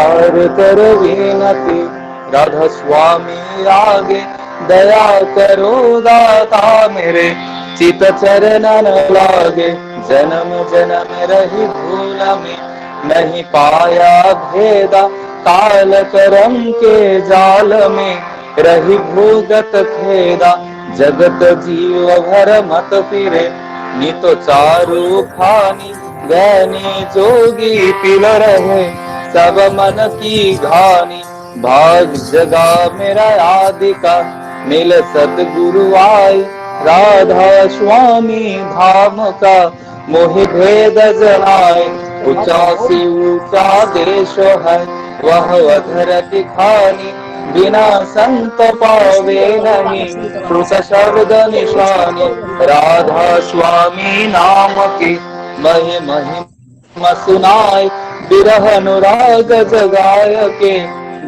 स्वीकार कर विनती। राधा स्वामी आगे दया करो दाता मेरे, चित चरण न लागे जन्म जन्म रही भूल में। नहीं पाया भेदा काल करम के जाल में, रही भूगत खेदा जगत जीव भर मत फिरे। नी तो चारु खानी गैनी जोगी पिल रहे, सब मन की घानी भाग जगा मेरा आदि का। मिल सतगुरु आई राधा स्वामी धाम का, मोहि भेद जनाए ऊंचा सी ऊंचा देश है वह अधर की खानी। बिना संत पावे नहीं कृत शब्द निशानी। राधा स्वामी नाम की महि महिमा सुनाए, बिरह अनुराग जगाय के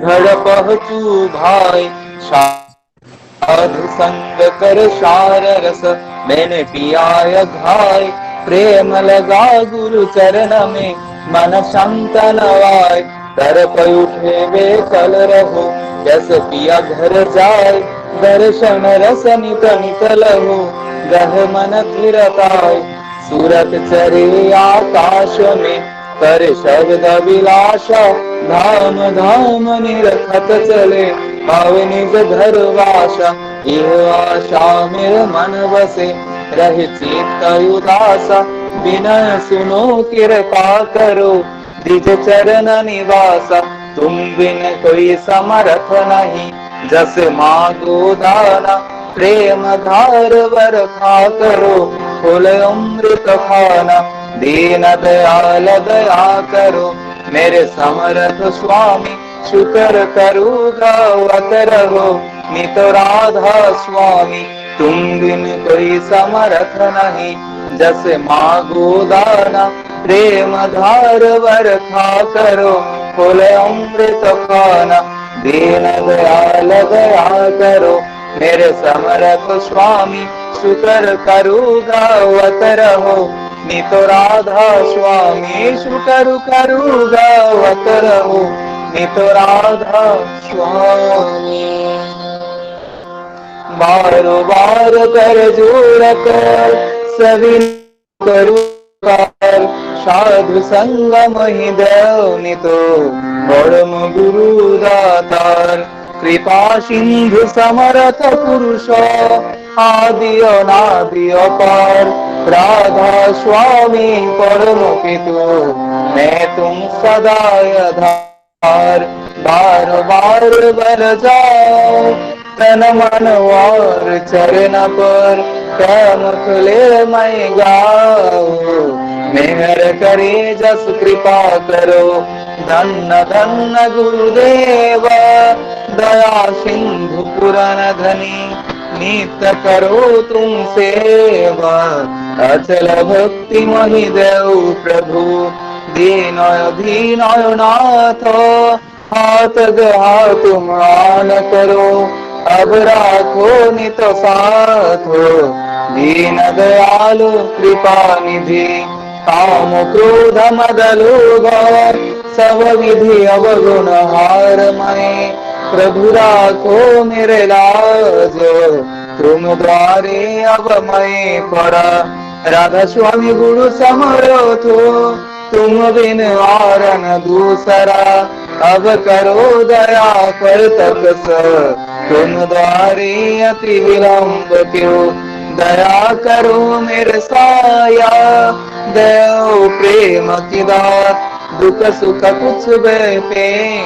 घर पहुँचू भाई। साधु संग कर सार रस मैंने पियाय घाय, प्रेम लगा गुरु चरण में मन शांत नवाय। तर पर उठे वे कल रहो जैसे पिया घर जाए, दर्शन रस नित नित लहो रह मन फिरताय। सूरत चरे आकाश में कर शब्द विलासा, धाम धाम निरखत चले पावे निज घर वासा। यह आशा मेरे मन बसे रहे चित्त उदासा, बिनय सुनो कृपा करो द्विज चरण निवासा। तुम बिन कोई समर्थ नहीं जस मांगो दाना, प्रेम धार वर्षा करो फूल अमृत खाना। दीन दयाल दया करो मेरे समर्थ स्वामी, शुक्र करूँगा वत रहो नित राधा स्वामी। तुम बिन कोई समर्थ नहीं जस मांगो दाना, प्रेम धार वर्षा करो फूल अमृत खाना। दीन दयाल दया करो मेरे समर्थ स्वामी, शुक्र करूँगा वत रहो नित राधा स्वामी। शुक्र करूँगा वत रहो नित राधा स्वामी। बारो बार कर जोड़ कर सभी करू कार, साधु संग मही देव नितो बड़म गुरु दातार। कृपा सिंधु समर्थ पुरुष आदि अनादि अपार, राधा स्वामी परम पितु मैं तुम सदा आधार। बार बार बर जाओ तन मन और चरण पर, कर्म खुले मैं गाओ मेहर करे जस कृपा करो। धन्य धन्य गुरुदेव दया सिंधु पुराण धनी, नित्य करो तुम सेवा अचल भक्ति मही देव प्रभु। दीनय दीनय नाथ हाथ गहा तुम आन करो, अब राखो नित साथ दीन दयालु कृपा निधि। काम क्रोध मद लोभ सब विधि अवगुण हार मैं, प्रभु राखो मेरे लाज तुम द्वारे अब मैं पड़ा। राधा स्वामी गुरु समर्थो तुम बिन और न दूसरा, अब करो दया कर तपस तुम द्वारे अति विलंब क्यों। दया करो मेरे साया देव प्रेम की दात, दुख सुख कुछ पे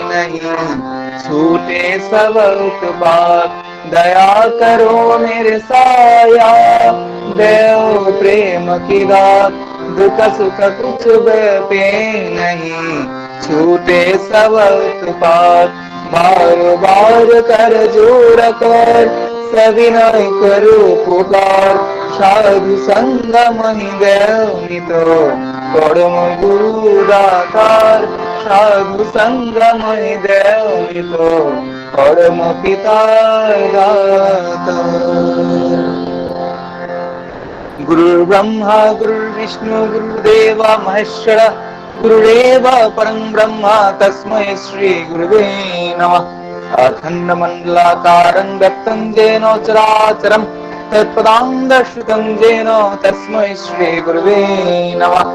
नहीं छूटे सब उत्पात। दया करो मेरे साया देव प्रेम की दात, दुख सुख कुछ पे नहीं छूटे सब उत्पात। बार बार कर जोड़ कर सविनय करो पुकार, साधु संग मही देव नितो परम गुरु दातार। साधु संग मही देव नितो परम पिता दातार। गुरु ब्रह्मा गुरु विष्णु गुरुदेव महेश्वर, गुरुरेव परं ब्रह्म तस्मै श्री गुरुवे नमः। अखण्डमण्डलाकारं व्यक्तं येन चराचरं तत्पदां दर्शितं येन तस्मै श्री गुरुवे नमः।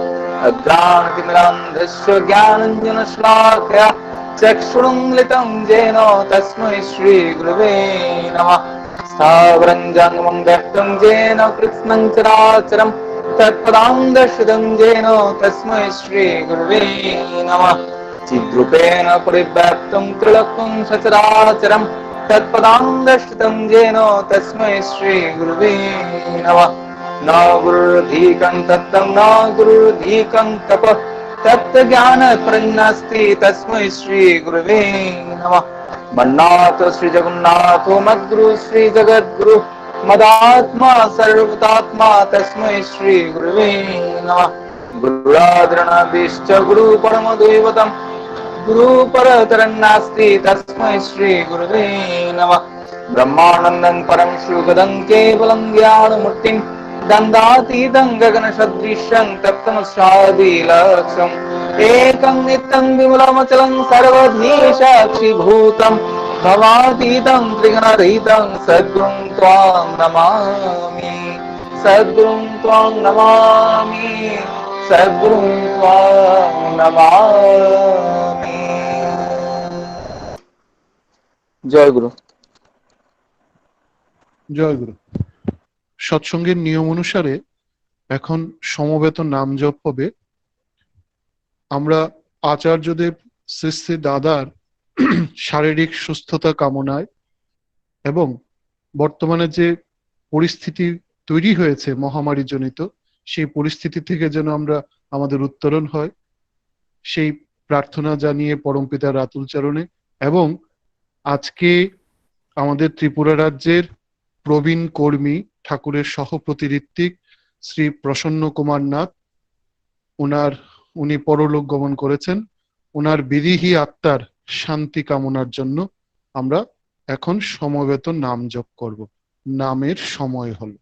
अज्ञानतिमिरान्धस्य ज्ञानाञ्जनशलाकया चक्षुरुन्मिलितं येन तस्मै श्री गुरुवे नमः। स्थावरं जङ्गमं व्यक्तं येन कृत्स्नं चराचरं तत्पदां दर्शितं येन तस्मै श्री गुरुवे नमः। चिद्रूपेण परिव्याप्तं त्रिलोक्यं सचराचरं तत्पदां दर्शितं येन तस्मै श्री गुरुवे नमः। न गुरुर्धीकं तत्तं न गुरुर्धीकं तपः तत्त्वज्ञानप्रज्ञास्ति तस्मै श्री गुरुवे नमः। मन्नाथ श्री जगन्नाथो मद्गुरु श्री जगद्गुरु मदात्मा सर्वतात्मा तस्मै श्री गुरुवे नमः। गुरुराधरणादिश्च गुरु परमदैवतं गुरु परतरन्नास्ति तस्मै श्री गुरुवे नमः। ब्रह्मानन्दं परं सुखदं केवलं ज्ञानमूर्तिं दन्दातीतं गगनसदृशं तप्तमस्यादिलक्ष्यम् एकं नित्यं विमलमचलं सर्वधी साक्षिभूतं भवातीतं त्रिगुणरहितं सद्गुरुं त्वां नमामि। सद्गुरुं त्वां नमामि। सद्गुरुं त्वां नमामि। জয় গুরু। জয় গুরু। সৎসঙ্গের নিয়ম অনুসারে এখন সমবেত নাম জপ হবে। আমরা আচার্যদেব শ্রী শ্রী দাদার শারীরিক সুস্থতা কামনায় এবং বর্তমানে যে পরিস্থিতি তৈরি হয়েছে মহামারী জনিত, সেই পরিস্থিতি থেকে যেন আমরা আমাদের উত্তরণ হয় সেই প্রার্থনা জানিয়ে পরমপিতার আতুল চরণে, এবং আজকে আমাদের ত্রিপুরা রাজ্যের প্রবীণ কর্মী ঠাকুরের সহপ্রতিঋত্বিক শ্রী প্রসন্ন কুমার নাথ, উনি পরলোক গমন করেছেন। ওনার বিদেহী আত্মার শান্তি কামনার জন্য আমরা এখন সমবেত নাম জপ করব। নামের সময় হলো।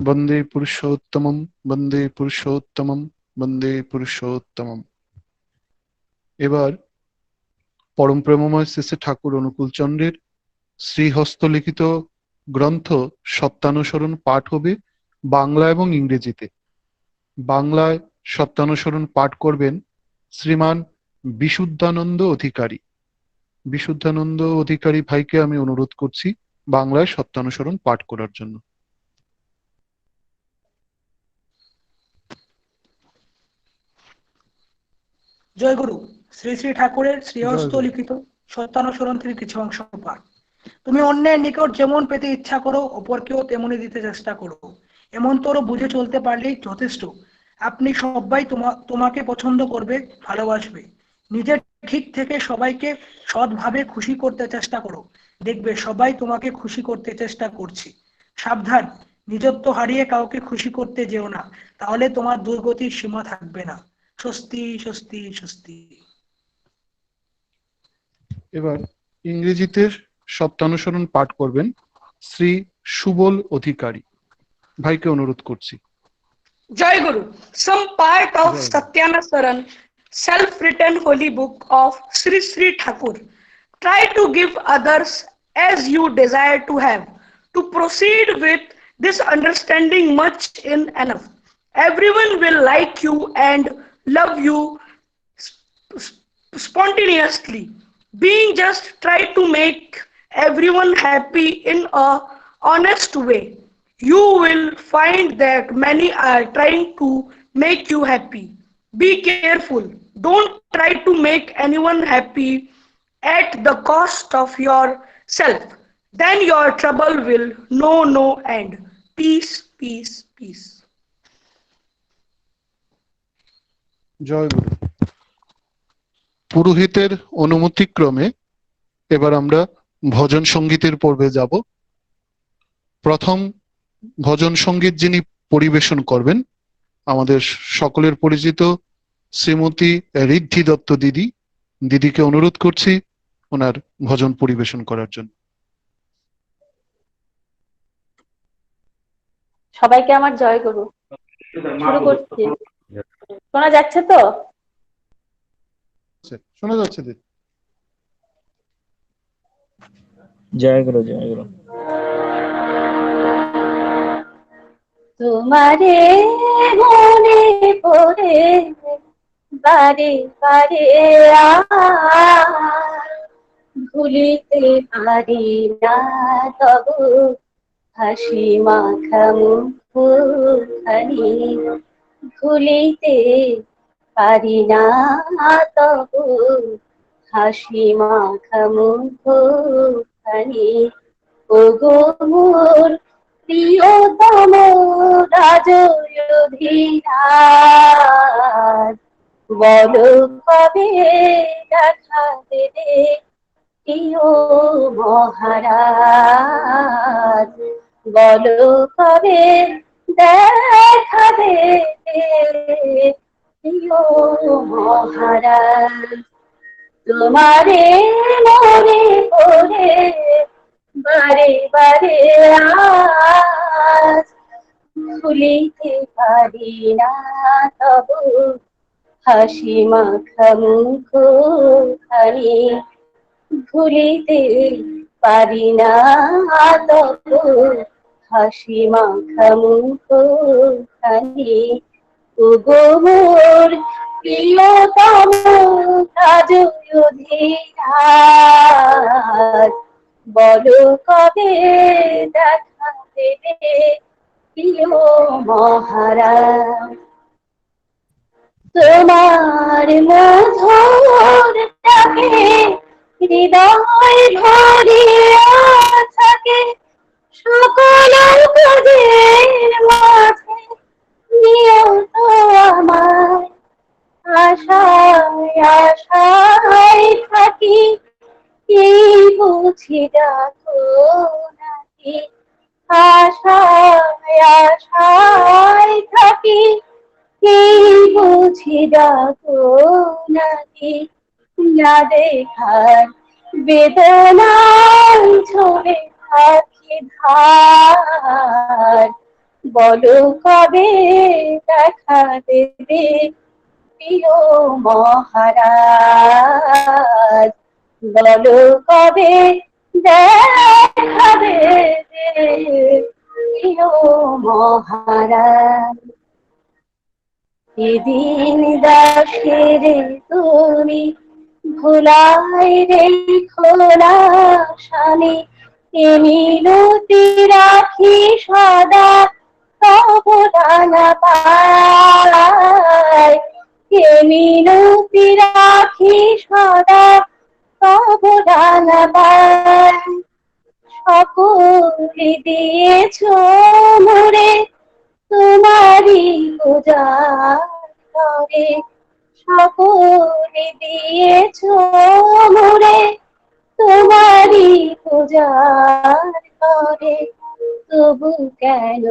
বন্দে পুরুষোত্তমম, বন্দে পুরুষোত্তমম, বন্দে পুরুষোত্তমম। এবার পরম প্রেমময় শ্রী শ্রী ঠাকুর অনুকূল চন্দ্রের শ্রীহস্ত লিখিত গ্রন্থ সত্যানুসরণ পাঠ হবে বাংলা এবং ইংরেজিতে। বাংলায় সত্যানুসরণ পাঠ করবেন শ্রীমান বিশুদ্ধানন্দ অধিকারী। বিশুদ্ধানন্দ অধিকারী ভাইকে আমি অনুরোধ করছি বাংলায় সত্যানুসরণ পাঠ করার জন্য। জয় গুরু। শ্রী শ্রী ঠাকুরের জয় শ্রীহস্ত গুরু। লিখিত সত্যানুসরণ থেকে কিছু অংশ পাঠ। তুমি অন্যের নিকট যেমন পেতে ইচ্ছা করো, অপরকেও তেমনি দিতে চেষ্টা করো। এমন তোর বুঝে চলতে পারলেই যথেষ্ট। আপনি সবাই তোমাকে পছন্দ করবে, ভালোবাসবে। নিজের ঠিক থেকে সবাইকে সৎভাবে খুশি করতে চেষ্টা করো, দেখবে সবাই তোমাকে খুশি করতে চেষ্টা করছে। সাবধান, নিজত্ব হারিয়ে কাউকে খুশি করতে যেও না, তাহলে তোমার দুর্গতির সীমা থাকবে না। স্বস্তি স্বস্তি স্বস্তি। এবার ইংরেজিতে সত্যানুসরণ পাঠ করবেন শ্রী সুবল অধিকারী ভাইকে অনুরোধ করছি। Jai Guru. Some part of Joy Guru. Satyanasaran, self-written holy book of Sri Sri Thakur. Try to give others as you desire to have. To proceed with this understanding much in enough. Everyone will like you and love you spontaneously. Being just try to make everyone happy in a honest way. You will find that many are trying to make you happy. Be careful. Don't try to make anyone happy at the cost of yourself. Then your trouble will know no end. Peace, peace, peace. জয় গুরু। পুরোহিতের অনুমতিক্রমে এবার আমরা ভজন সঙ্গীতের পর্বে যাব। প্রথম ভজন সঙ্গীত যিনি পরিবেশন করবেন আমাদের সকলের পরিচিত শ্রীমতী ঋদ্ধি দত্ত দিদি। দিদিকে অনুরোধ করছি ওনার ভজন পরিবেশন করার জন্য। সবাইকে আমার জয় গুরু। শুরু করছি। শোনা যাচ্ছে তো? শোনা যাচ্ছে দিদি। জয় গুরু, জয় গুরু। তোমারে মনে পড়ে বারে বারে ভুলিতে পারি না তবু হাসি মাখা মুখখানি, ভুলিতে পারি না তবু হাসি মাখা মুখখানি। ওগো মোর প্রিয়তম রাজয়োধীরাজ, বলো কবে দেখা দেবে প্রিয় মহারাজ, বলো কবে দেখা দেবে প্রিয় মহারাজ। তোমারে মনে পড়ে বারে বারে আজ, ভুলিতে পারি না তবু হাসি মাখা মুখখানি, ভুলিতে পারি না তবু হাসি মাখা মুখখানি। ওগো মোর প্রিয়তম রাজয়োধীরাজ, বলো কবে দেখা দেবে প্রিয় মহারাজ। তোমার মধুর ডাকে হৃদয় ভরিয়া থাকে, সকল কাজের মাঝে নিয়ত আমার আশায় আশায় থাকি, এই বুঝি ডাকো নাকি, আশায় আশায় থাকি, এই বুঝি ডাকো নাকি। না দেখার বেদনায় ঝরে থাকি ধার, বলো কবে দেখা দেবে প্রিয় মহারাজ, বলো কবে দেখা দেবে প্রিয় মহারাজ। এদিন দাসের তুমি ভোলাই রেখো না স্বামী, এ মিনতি রাখি সদা তব ডানা পায়, এ মিনতি রাখি সদা তব ডানা পায়। সকলে দিয়েছ মোরে তোমারি পূজার করে, সকলে দিয়েছ মোরে তোমারি পূজার করে, তবু কেন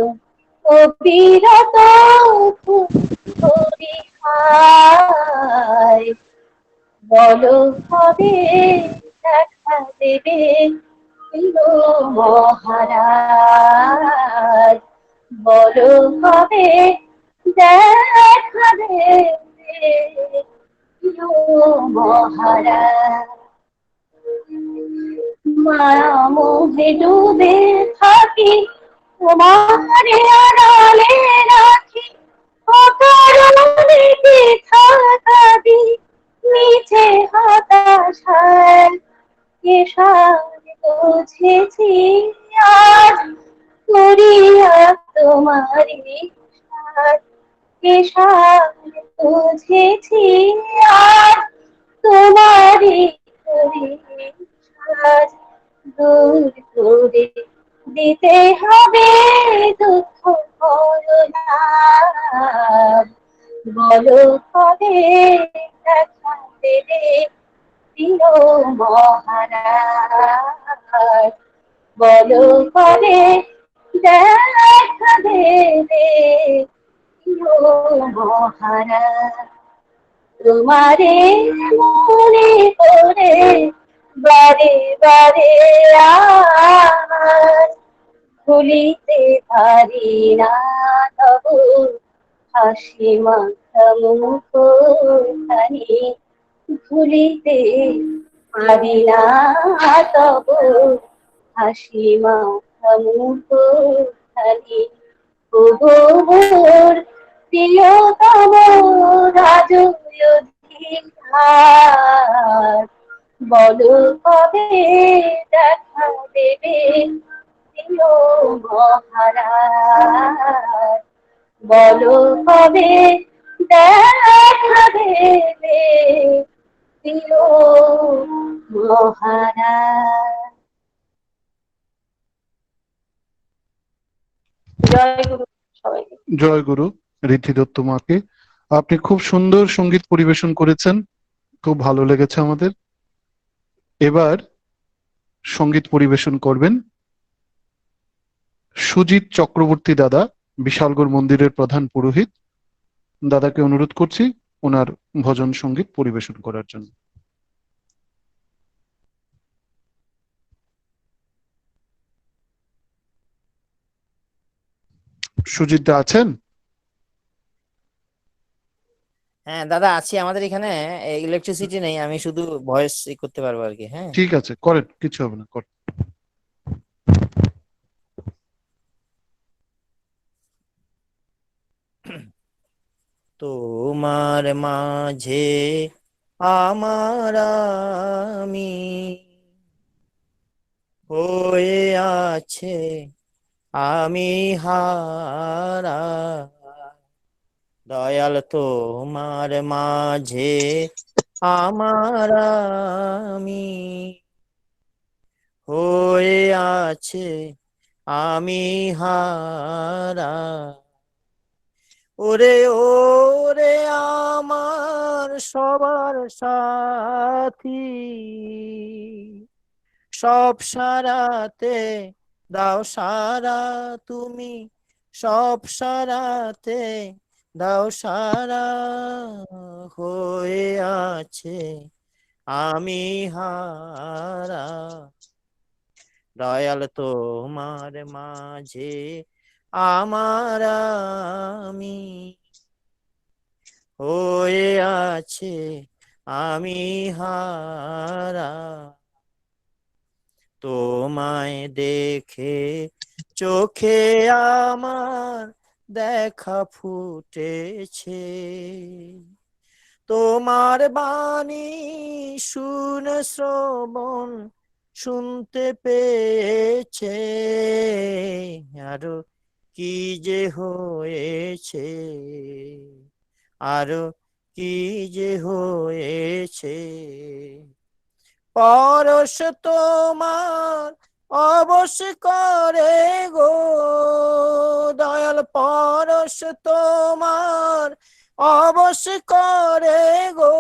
অবিরত করি হায়। বলো কবে দেখা দেবে এলো মহারাজ, বলো কবে দেখা দেবে এলো মহারাজ। মায়া মোহে ডুবে থাকি তোমারে আড়ালে রাখি, অকারণে বৃথা কাঁদি মিছে হতাশায়। এসব বুঝেছি আজ করিয়া তোমারি সাজ, এসব বুঝেছি আজ তোমারি করি সাজ। দূর করে দিতে হবে দুঃখ করুণার, বলো কবে দেখা দেবে প্রিয় মহারাজ, বলো কবে দেখা দেবে প্রিয় মহারাজ। তোমারে মনে করে বারে বারে আর ভুলিতে পারি না তবু হাসি মাখা মুখখানি, ভুলিতে পারি না তবু হাসি মাখা মুখখানি। ওগো মোর প্রিয়তম রাজয়োগীধার, বলো কবে দেখা দেবে প্রিয় মহারাজ, বলো কবে দেখা দেবে প্রিয় মহারাজ। জয় গুরু সবাইকে। জয় গুরু ঋদ্ধি দত্ত মাকে। আপনি খুব সুন্দর সঙ্গীত পরিবেশন করেছেন, খুব ভালো লেগেছে আমাদের। এবার সঙ্গীত পরিবেশন করবেন সুজিত চক্রবর্তী দাদা, বিশালগড় মন্দিরের প্রধান পুরোহিত। দাদাকে অনুরোধ করছি ওনার ভজন সঙ্গীত পরিবেশন করার জন্য। সুজিত দা আছেন? হ্যাঁ দাদা আছি, আমাদের এখানে ইলেকট্রিসিটি নেই, আমি শুধু ভয়েস করতে পারবো আর কি। হ্যাঁ ঠিক আছে, করেন, কিছু হবে না, করেন। তোমার মাঝে আমার আমি হয়ে আছে আমি হারা, দয়াল তোমার মাঝে আমার আমি হয়ে আছে আমি হারা। ওরে ওরে আমার সবার সাথী, সব সারাতে দাও সারা তুমি, সব সারাতে দাও সারা, হয়ে আছে আমি হারা, দয়াল তোমার মাঝে আমার আমি হয়ে আছে আমি হারা। তোমায় দেখে চোখে আমার দেখা ফুটেছে। তোমার বাণী শুনে শ্রবণ শুনতে পেয়েছে, আরো কি যে হয়েছে, আরো কি যে হয়েছে। পরশ তোমার অবশ করে গো দয়াল, পরশ তোমার অবশ করে গো,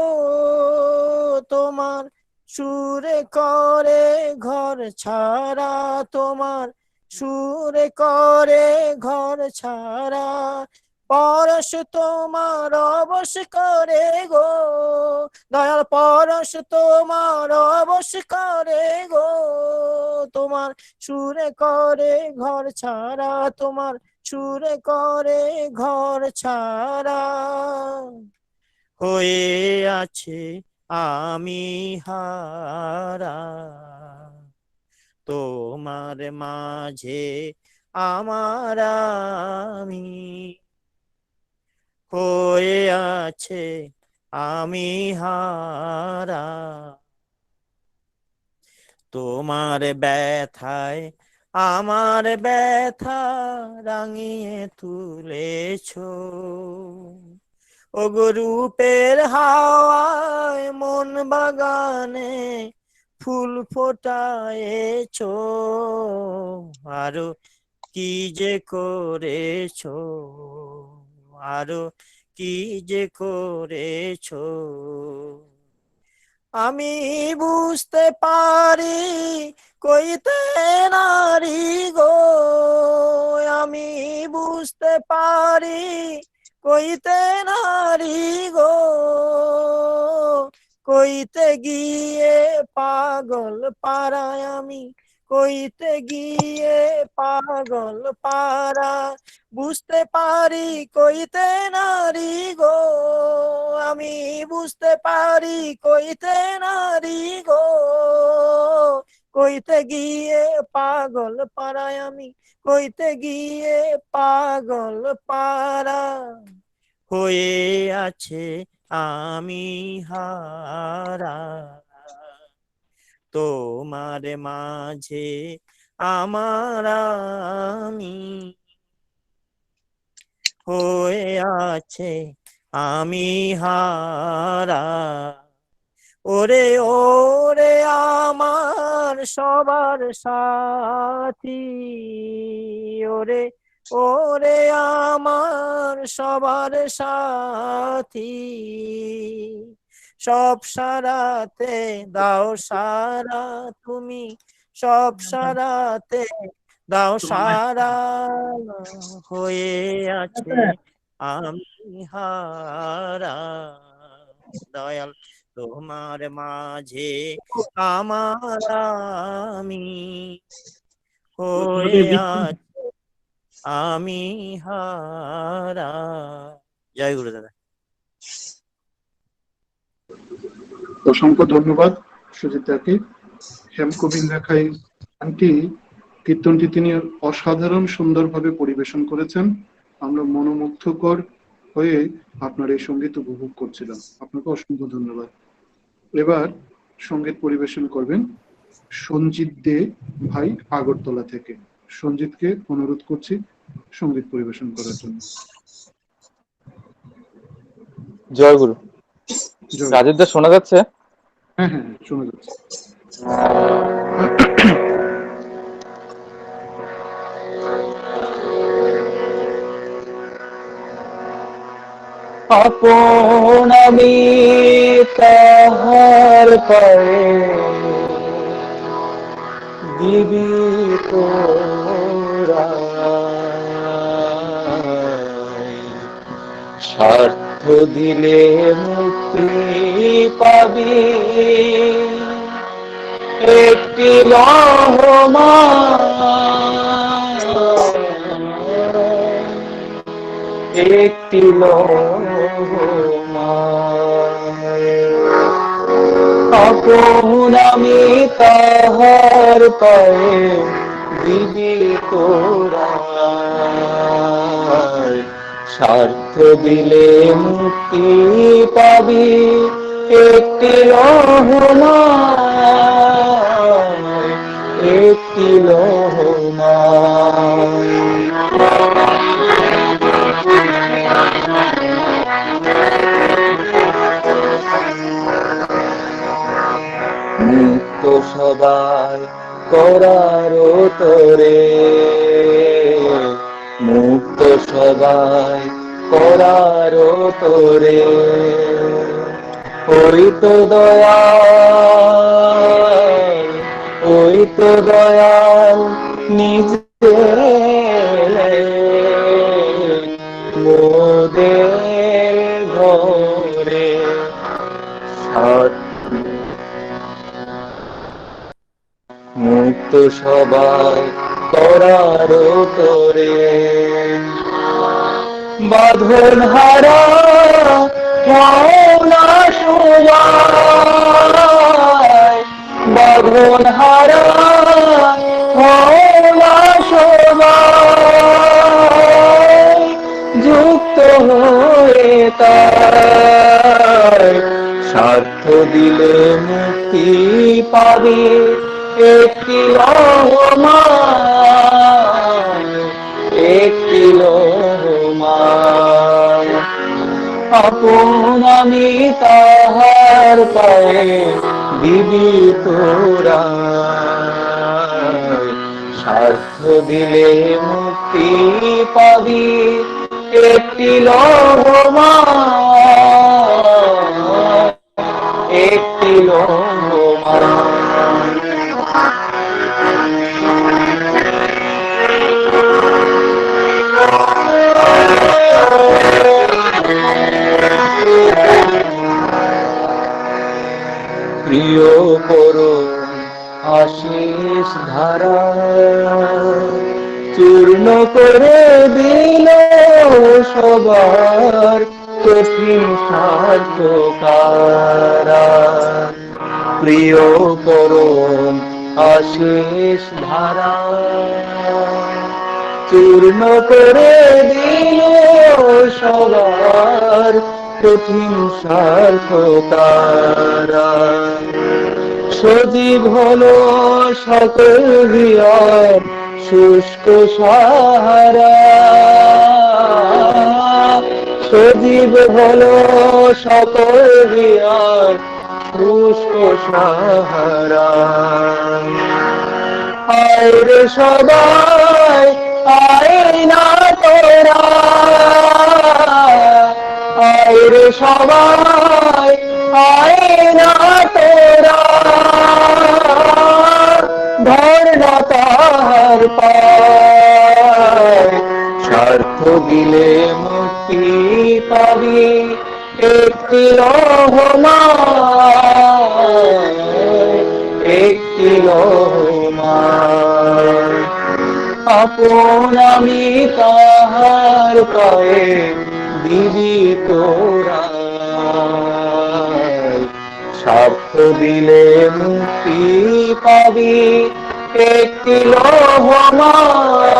তোমার সুরে করে ঘর ছাড়া, তোমার সুরে করে ঘর ছাড়া। পরশ তোমার অবশ করে গো দয়াল, পরশ তোমার অবশ করে গো, তোমার সুরে করে ঘর ছাড়া, তোমার সুরে করে ঘর ছাড়া। হয়ে আছে আমি হারা, তোমার মাঝে আমার আমি। হয়ে আছে আমি হারা, তোমার ব্যথায় আমার ব্যথা রাঙিয়ে তুলেছো। ওগো রূপের হাওয়ায় মন বাগানে ফুল ফোটায়েছো, আরো কি যে করেছো, আরো কি যে করেছো। আমি বুঝতে পারি কইতে নারী গো, আমি বুঝতে পারি কইতে নারী গো, কইতে গিয়ে পাগল পাড়ায় আমি, কইতে গিয়ে পাগল পাড়া। বুঝতে পারি কইতে নারী গো, আমি বুঝতে পারি কইতে নারী গো, কইতে গিয়ে পাগল পাড়ায় আমি, কইতে গিয়ে পাগল পাড়া। হয়ে আছে আমি হারা, তোমার মাঝে আমার আমি। হয়ে আছে আমি হারা, ওরে ওরে আমার সবার সাথী, ওরে ওরে আমার সবার সাথী। সব সারাতে দাও সারা তুমি, সব সারাতে দাও সারা। হয়ে আছে আমি হারা, দয়াল তোমার মাঝে আমার আমি। হয়ে আছে আমি হারা। জয় গুরু দাদা। অসংখ্য ধন্যবাদ সুজিতাকে। হেমকবির লেখায় আন্টি কীর্তনটি তিনি অসাধারণ সুন্দরভাবে পরিবেশন করেছেন। আমরা মনোমুগ্ধকর হয়ে আপনার এই সঙ্গীত উপভোগ করছিলাম। আপনাকে অসংখ্য ধন্যবাদ। এবার সঙ্গীত পরিবেশন করবেন সঞ্জিত দে ভাই আগরতলা থেকে। সঞ্জিতকে অনুরোধ করছি সঙ্গীত পরিবেশন করার জন্য। জয় গুরু। জয়। রাজেশ দা শোনা যাচ্ছে? হ্যাঁ হ্যাঁ শোনা যাচ্ছে। আপন আমি তাহার পায়ে দিবি তোরাই, স্বার্থ দিলে মুক্তি পাবি, একটি লহমান, একটি আপন আমি তাহার পায়ে দিবি তোরা। স্বার্থ দিলে মুক্তি পাবি একটি লহমায়, একটি লহমায়। মুক্ত সবাই করার তোরে, মুক্ত সবাই করার তোরে, ওই তো দয়াল, ওই তো দয়াল নিজে মোদের ঘরে। মুক্ত সবাই করার তোরে, বাঁধন হারা না সবাই, বাঁধন হারা না সবাই, যুক্ত হয়ে তার স্বার্থ দিলে মুক্তি পাবে একটি লহমায়, একটি লহমায়। আপন আমি তাহার পায়ে দিবি তোরা, স্বার্থ দিলে মুক্তি পাবি একটি লহমায়, একটি লহমায়। প্রিয় পরম আশিস ধারা চূর্ণ করে দিল সবার কঠিন সার্থকারা। প্রিয় পরম আশিস ধারা চূর্ণ করে দিল সবার কঠিন সার্থকারা। সজীব হলো সকল হিয়ার শুষ্ক সাহারা, সজীব হলো সকল হিয়ার শুষ্ক সাহারা। আয় রে সবাই আয় না তোরা, আয় রে সবাই আয় না তোরা, ধর না তাহার পায়, স্বার্থ দিলে মুক্তি পাবি একটি লহমায়, একটি লহমায়। আপন আমি তাহার পায়ে দিবি তোরা, স্বার্থ দিলে মুক্তি পাবি একটি লহমায়,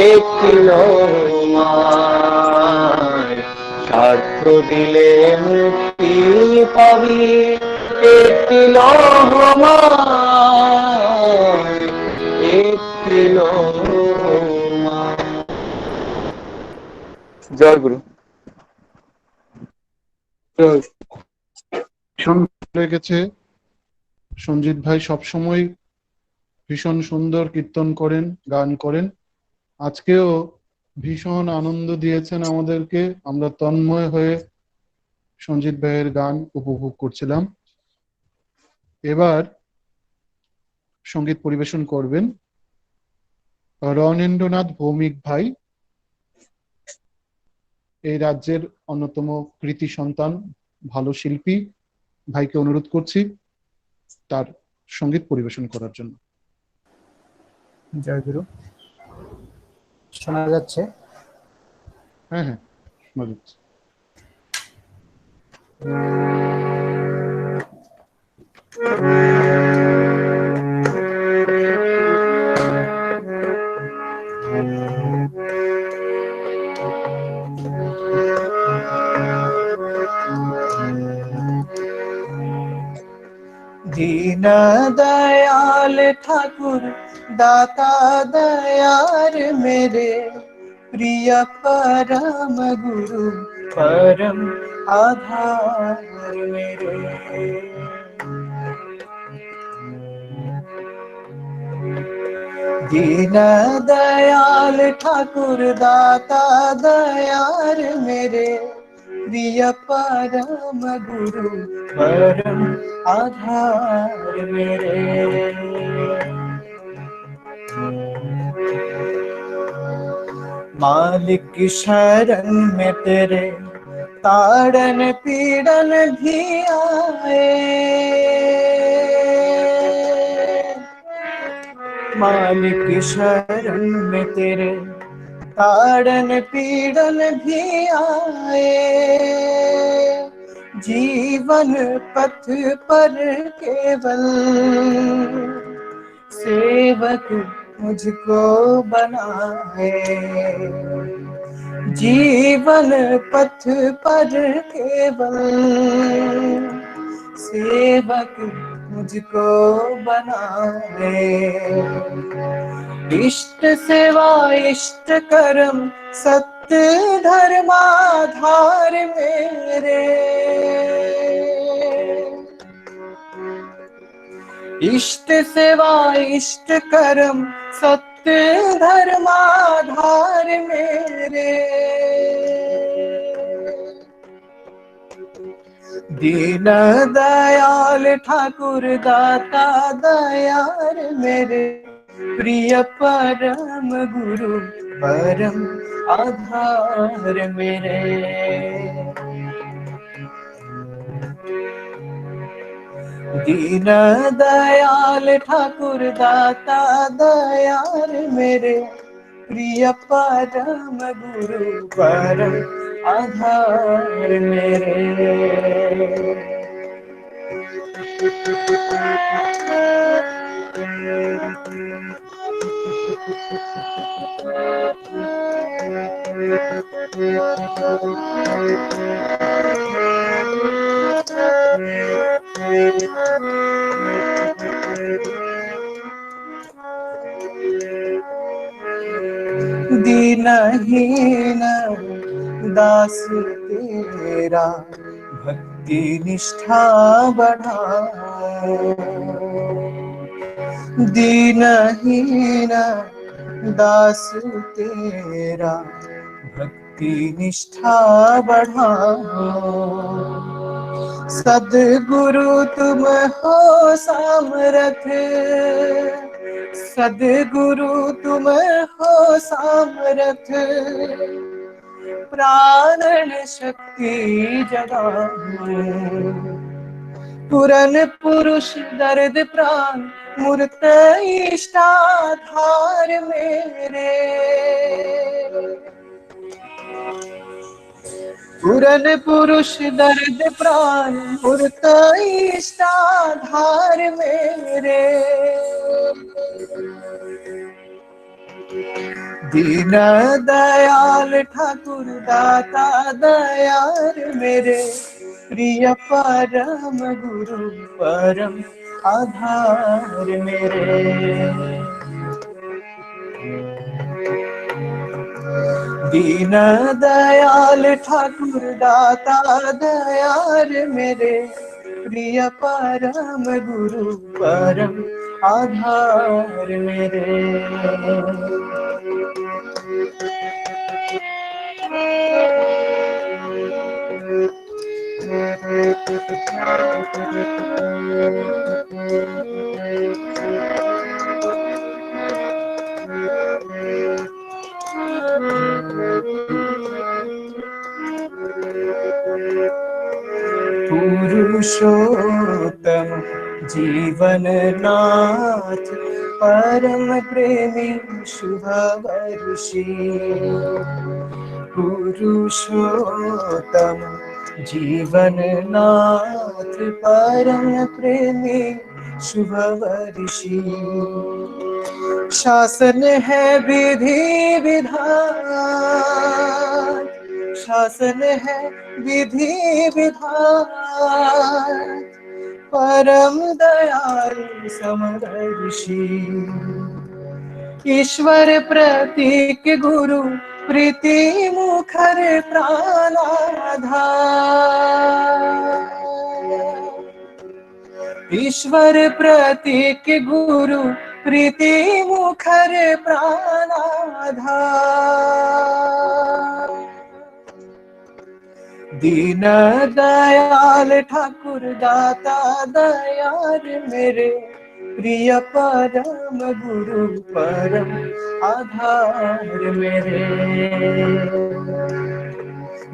একটি লহমায়। স্বার্থ দিলে মুক্তি পাবি একটি লহমায়, একটি লহমায়। জয় গুরু। ভীষণ ভালো লেগেছে। সঞ্জিত ভাই সবসময় ভীষণ সুন্দর কীর্তন করেন, গান করেন। আজকেও ভীষণ আনন্দ দিয়েছেন আমাদেরকে। আমরা তন্ময় হয়ে সঞ্জিত ভাইয়ের গান উপভোগ করছিলাম। এবার সঙ্গীত পরিবেশন করবেন রণেন্দ্রনাথ ভৌমিক ভাই, এই রাজ্যের অন্যতম কৃতি সন্তান, ভালো শিল্পী। ভাইকে অনুরোধ করছি তার সঙ্গীত পরিবেশন করার জন্য। জয় গুরু। শোনা যাচ্ছে? হ্যাঁ হ্যাঁ, শোনা যাচ্ছে। दयाल ठाकुर दाता दयार मेरे प्रिय परम गुरु परम आधार मेरे। दीन दयाल ठाकुर दाता दयार मेरे प्रिय परम गुरु परम आधार मेरे। मालिक शरण में तेरे ताड़न पीड़न भी आए, मालिक शरण में तेरे ताड़न पीड़न भी आए। जीवन पथ पर केवल सेवक मुझको बनाए। जीवन पथ पर केवल सेवक मुझको बनाए। इष्ट सेवा इष्ट कर्म सत्य धर्माधार मेरे। इष्ट सेवा इष्ट कर्म सत्य धर्माधार मेरे। दीन दयाल ठाकुर दाता दयार मेरे प्रिय परम गुरु परम आधार मेरे। दीन दयाल ठाकुर दाता दयार मेरे प्रिय परम गुरु परम आधार मेरे। दीनहीन दास तेरा भक्ति निष्ठा बढ़ाओ। दीनहीन दास तेरा भक्ति निष्ठा बढ़ाओ। सद्गुरु तुम हो सामर्थ, सद्गुरु तुम हो सामर्थ, प्राणन शक्ति जगाओ। पुरन पुरुष दर्द प्राण मूर्त इष्टाधार मेरे। पुरन पुरुष दर्द प्राण मूर्त इष्टाधार मेरे। दीन दयाल ठाकुर दाता दयार मेरे प्रिय परम गुरु परम आधार मेरे। दीन दयाल ठाकुर दाता दयार मेरे प्रिय परम गुरु परम आधार मेरे। पुरुषोत्तम जीवन नाथ परम प्रेमी शुभवर्षी। पुरुषोत्तम जीवन नाथ परम प्रेमी शुभवर्षी। शासन है विधि विधान, शासन है विधि विधान, परम दयालु समदर्शी, ईश्वर प्रतीक गुरु प्रीति मुखर प्राणाधार। ईश्वर प्रतीक गुरु प्रीति मुखर प्राणाधार। दीन दयाल ठाकुर दाता दयाल मेरे, प्रिय परम गुरु परम आधार मेरे।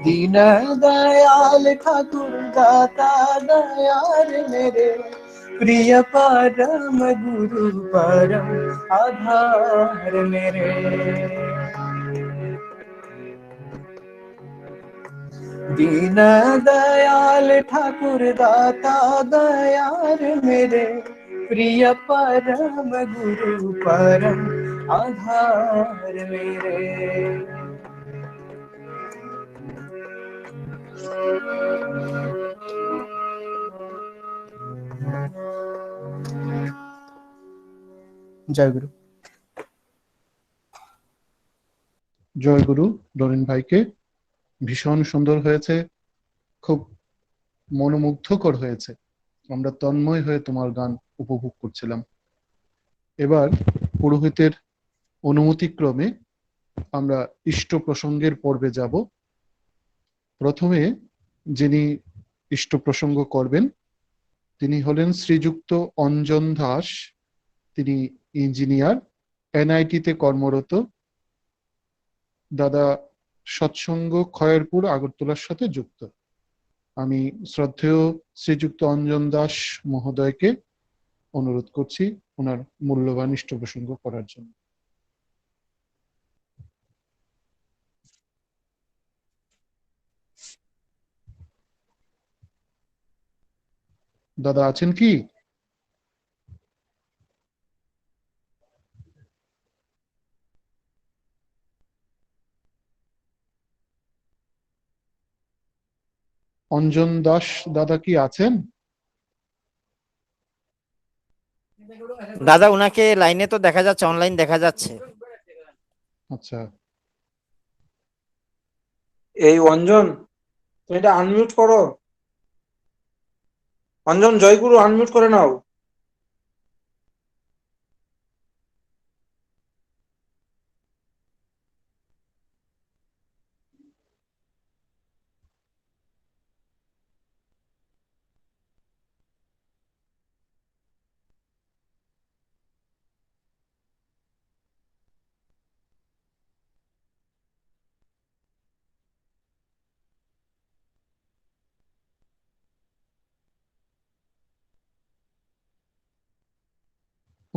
दीन दयाल ठाकुर दाता दयाल मेरे, प्रिय परम गुरु परम आधार मेरे। दीन दयाल ठाकुर दाता दयाल मेरे, प्रिय परम गुरु परम आधार मेरे। জয় গুরু। জয় গুরু। ডরিন ভাইকে ভীষণ সুন্দর হয়েছে, খুব মনোমুগ্ধকর হয়েছে। আমরা তন্ময় হয়ে তোমার গান উপভোগ করছিলাম। এবার পুরোহিতের অনুমতিক্রমে আমরা ইষ্ট প্রসঙ্গের পর্বে যাব। প্রথমে যিনি ইষ্ট প্রসঙ্গ করবেন তিনি হলেন শ্রীযুক্ত অঞ্জন দাস। তিনি ইঞ্জিনিয়ার, এনআইটিতে কর্মরত। দাদা সৎসঙ্গ খয়েরপুর আগরতলার সাথে যুক্ত। আমি শ্রদ্ধেয় শ্রীযুক্ত অঞ্জন দাস মহোদয়কে অনুরোধ করছি ওনার মূল্যবান ইষ্ট প্রসঙ্গ করার জন্য। দাদা আছেন কি? অঞ্জন দাস দাদা কি আছেন? দাদা উনাকে লাইনে তো দেখা যাচ্ছে, অনলাইন দেখা যাচ্ছে। আচ্ছা, এই অঞ্জন, তুমি এটা আনমিউট করো। অঞ্জন, জয়গুরু আনমিউট করে নাও।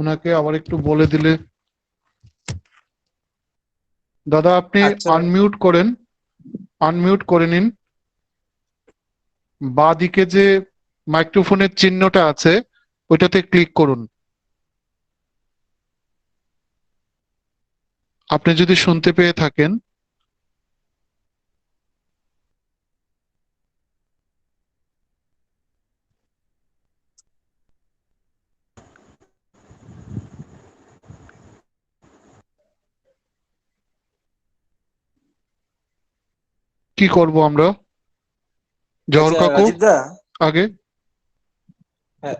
ওনাকে আবার একটু বলে দিলে। দাদা আপনি আচ্ছা, আনমিউট করেন, আনমিউট করে নিন। বাঁ দিকে যে মাইক্রোফোনের চিহ্নটা আছে ওইটাতে ক্লিক করুন। আপনি যদি শুনতে পেয়ে থাকেন। কি করব আমরা? জহর আচ্ছা কাকু রাজীব দা, আগে। হ্যাঁ,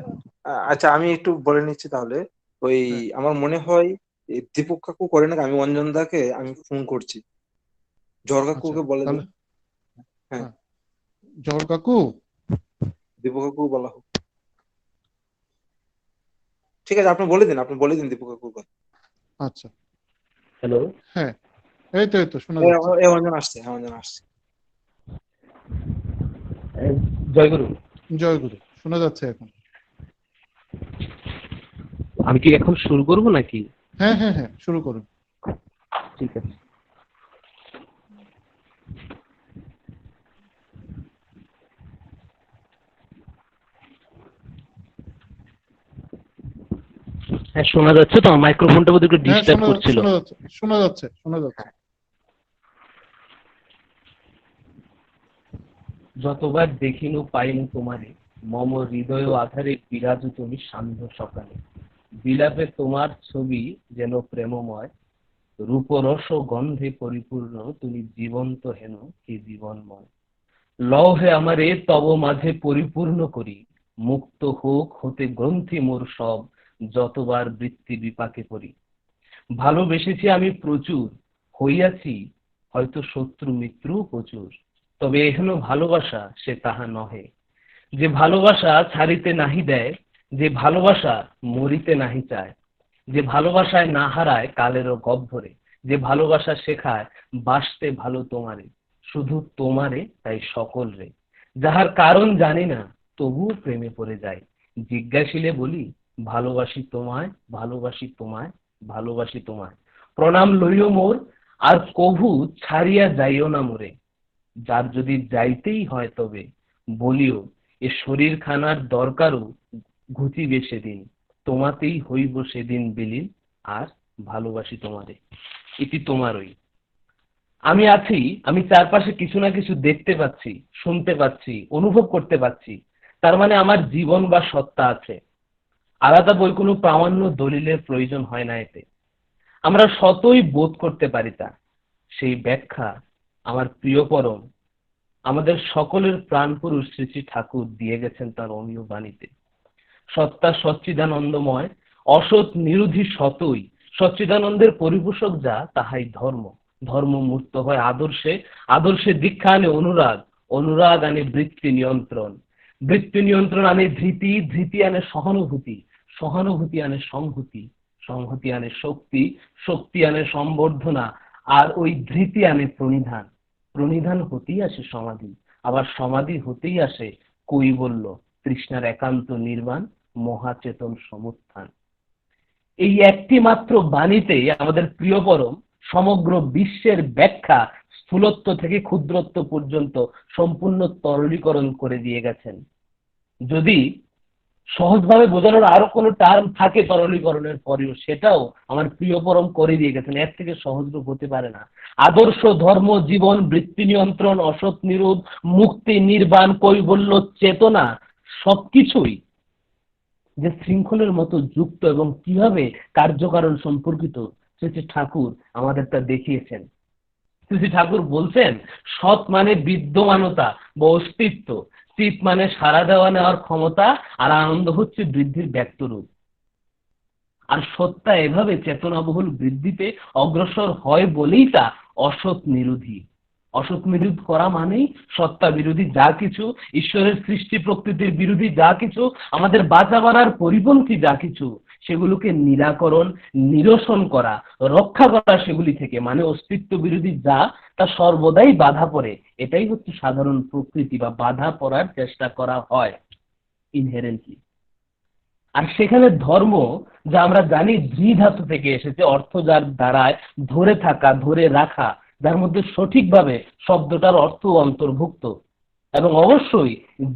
আচ্ছা আমি একটু বলে নিচ্ছি তাহলে। ওই হ্যাঁ, আমার মনে হয় এই দীপক কাকু করে না, আমি অঞ্জন দাকে আমি ফোন করছি। জহর আচ্ছা কাকুকে বলে দিন। তাহলে হ্যাঁ, হ্যাঁ, জহর কাকু। দীপক কাকু বলা হোক। ঠিক আছে, আপনি বলে দিন, আপনি বলে দিন দীপক কাকুর কথা। আচ্ছা, হ্যালো, হ্যাঁ, এই তো শোনা যাচ্ছে। এই অঞ্জন আসছে, হ্যাঁ অঞ্জন আসছে। জয়গুরু। জয় গুরু, শোনা যাচ্ছে এখন। আমি কি এখন শুরু করব নাকি? হ্যাঁ হ্যাঁ হ্যাঁ, শুরু করুন। ঠিক আছে। হ্যাঁ, শোনা যাচ্ছে তো? মাইক্রোফোনটা বোধহয় একটু হ্যাঁ ডিস্টার্ব শোনা করছিল। শোনা যাচ্ছে, শোনা যাচ্ছে, শোনা যাচ্ছে। যতবার দেখিনু পাইনু তোমারে, মম হৃদয় আধারে বিরাজ তুমি সান্ধ্য সকালে। বিলাপে তোমার ছবি যেন প্রেমময়, রূপরস গন্ধে পরিপূর্ণ তুমি জীবন্ত হেন কি জীবনময়। লৌহে আমারে তব মাঝে পরিপূর্ণ করি, মুক্ত হোক হতে গ্রন্থি মোর সব, যতবার বৃত্তি বিপাকে পড়ি। ভালোবেসেছি আমি প্রচুর, হইয়াছি হয়তো শত্রু মিত্র প্রচুর, তবে এহেন ভালোবাসা সে তাহা নহে, যে ভালোবাসা ছাড়িতে নাহি দেয়, যে ভালোবাসা মরিতে নাহি চায়, যে ভালোবাসায় না হারায় কালেরও গহ্বরে, যে ভালোবাসা শেখায় বাসতে ভালো তোমারে, শুধু তোমারে তাই সকল রে। যাহার কারণ জানি না তবু প্রেমে পড়ে যাই, জিজ্ঞাসিলে বলি ভালোবাসি তোমায়, ভালোবাসি তোমায়, ভালোবাসি তোমায়। প্রণাম লইও মোর, আর কভু ছাড়িয়া যাইও না মোরে। যার যদি যাইতেই হয় তবে বলিও, এ শরীর খানার দরকারও ঘুচিবে সেদিন, তোমাতেই হইব সেদিন বিলীন, আর ভালোবাসি তোমারে। ইতি তোমারই। আমি আছি, আমি চারপাশে কিছু না কিছু দেখতে পাচ্ছি, শুনতে পাচ্ছি, অনুভব করতে পাচ্ছি, তার মানে আমার জীবন বা সত্তা আছে। আলাদা বই কোনো প্রামাণ্য দলিলের প্রয়োজন হয় না এতে, আমরা শতই বোধ করতে পারি তা। সেই ব্যাখ্যা আমার প্রিয় পরম, আমাদের সকলের প্রাণপুরুষ শ্রী শ্রী ঠাকুর দিয়ে গেছেন তার অমীয় বাণীতে। সত্তা সচ্চিদানন্দময়, অসৎ নিরোধী সতই, সচ্চিদানন্দের পরিপোষক যা তাহাই ধর্ম। ধর্ম মূর্ত হয় আদর্শে, আদর্শে দীক্ষা আনে অনুরাগ, অনুরাগ আনে বৃত্তি নিয়ন্ত্রণ, বৃত্তি নিয়ন্ত্রণ আনে ধৃতি, ধৃতি আনে সহানুভূতি, সহানুভূতি আনে সংহতি, সংহতি আনে শক্তি, শক্তি আনে সম্বর্ধনা, আর ওই ধৃতি আনে প্রণিধান, প্রণিধান হতেই আসে সমাধি, আবার সমাধি হতেই আসে কৈবল্য, তৃষ্ণার একান্ত নির্বাণ, মহাচেতন সমুত্থান। এই একটি মাত্র বাণীতে আমাদের প্রিয় পরম সমগ্র বিশ্বের ব্যাখ্যা স্থূলত্ব থেকে ক্ষুদ্রত্ব পর্যন্ত সম্পূর্ণ তরলীকরণ করে দিয়ে গেছেন। যদি সহজভাবে বোঝানোর আরো কোনো টার্ম থাকে তরলীকরণের পরেও, সেটাও আমার প্রিয় পরম করে দিয়ে গেছেন। এর থেকে সহজ রূপ হতে পারে না। আদর্শ, ধর্ম, জীবন, বৃত্তি নিয়ন্ত্রণ, অসৎ নিরোধ, মুক্তি, নির্বাণ, কৈবল্য, চেতনা, সবকিছুই যে শৃঙ্খলের মতো যুক্ত এবং কিভাবে কার্যকারণ সম্পর্কিত শ্রী শ্রী ঠাকুর আমাদের তা দেখিয়েছেন। শ্রী শ্রী ঠাকুর বলছেন, সৎ মানে বিদ্যমানতা বা অস্তিত্ব, চিত মানে সাড়া দেওয়া নেওয়ার ক্ষমতা, আর আনন্দ হচ্ছে বৃদ্ধির ব্যক্ত রূপ। আর সত্তা এভাবে চেতনাবহুল বৃদ্ধিতে অগ্রসর হয় বলেই তা অসৎ নিরোধী। অসৎ বিরোধ করা মানেই সত্তা বিরোধী যা কিছু, ঈশ্বরের সৃষ্টি প্রকৃতির বিরোধী যা কিছু, আমাদের বাঁচা বাড়ার পরিপন্থী যা কিছু, সেগুলোকে নিরাকরণ, নিরসন করা, রক্ষা করা সেগুলি থেকে, মানে অস্তিত্ব বিরোধী যা, তা সর্বদাই বাধা পড়ে। এটাই হচ্ছে সাধারণ প্রকৃতি বা বাধা পড়ার চেষ্টা করা হয় ইনহেরেন্টলি। আর সেখানে ধর্ম, যা আমরা জানি ধৃ ধাতু থেকে এসেছে, অর্থ যার দ্বারায় ধরে থাকা, ধরে রাখা, যার মধ্যে সঠিকভাবে শব্দটার অর্থ অন্তর্ভুক্ত, এবং অবশ্যই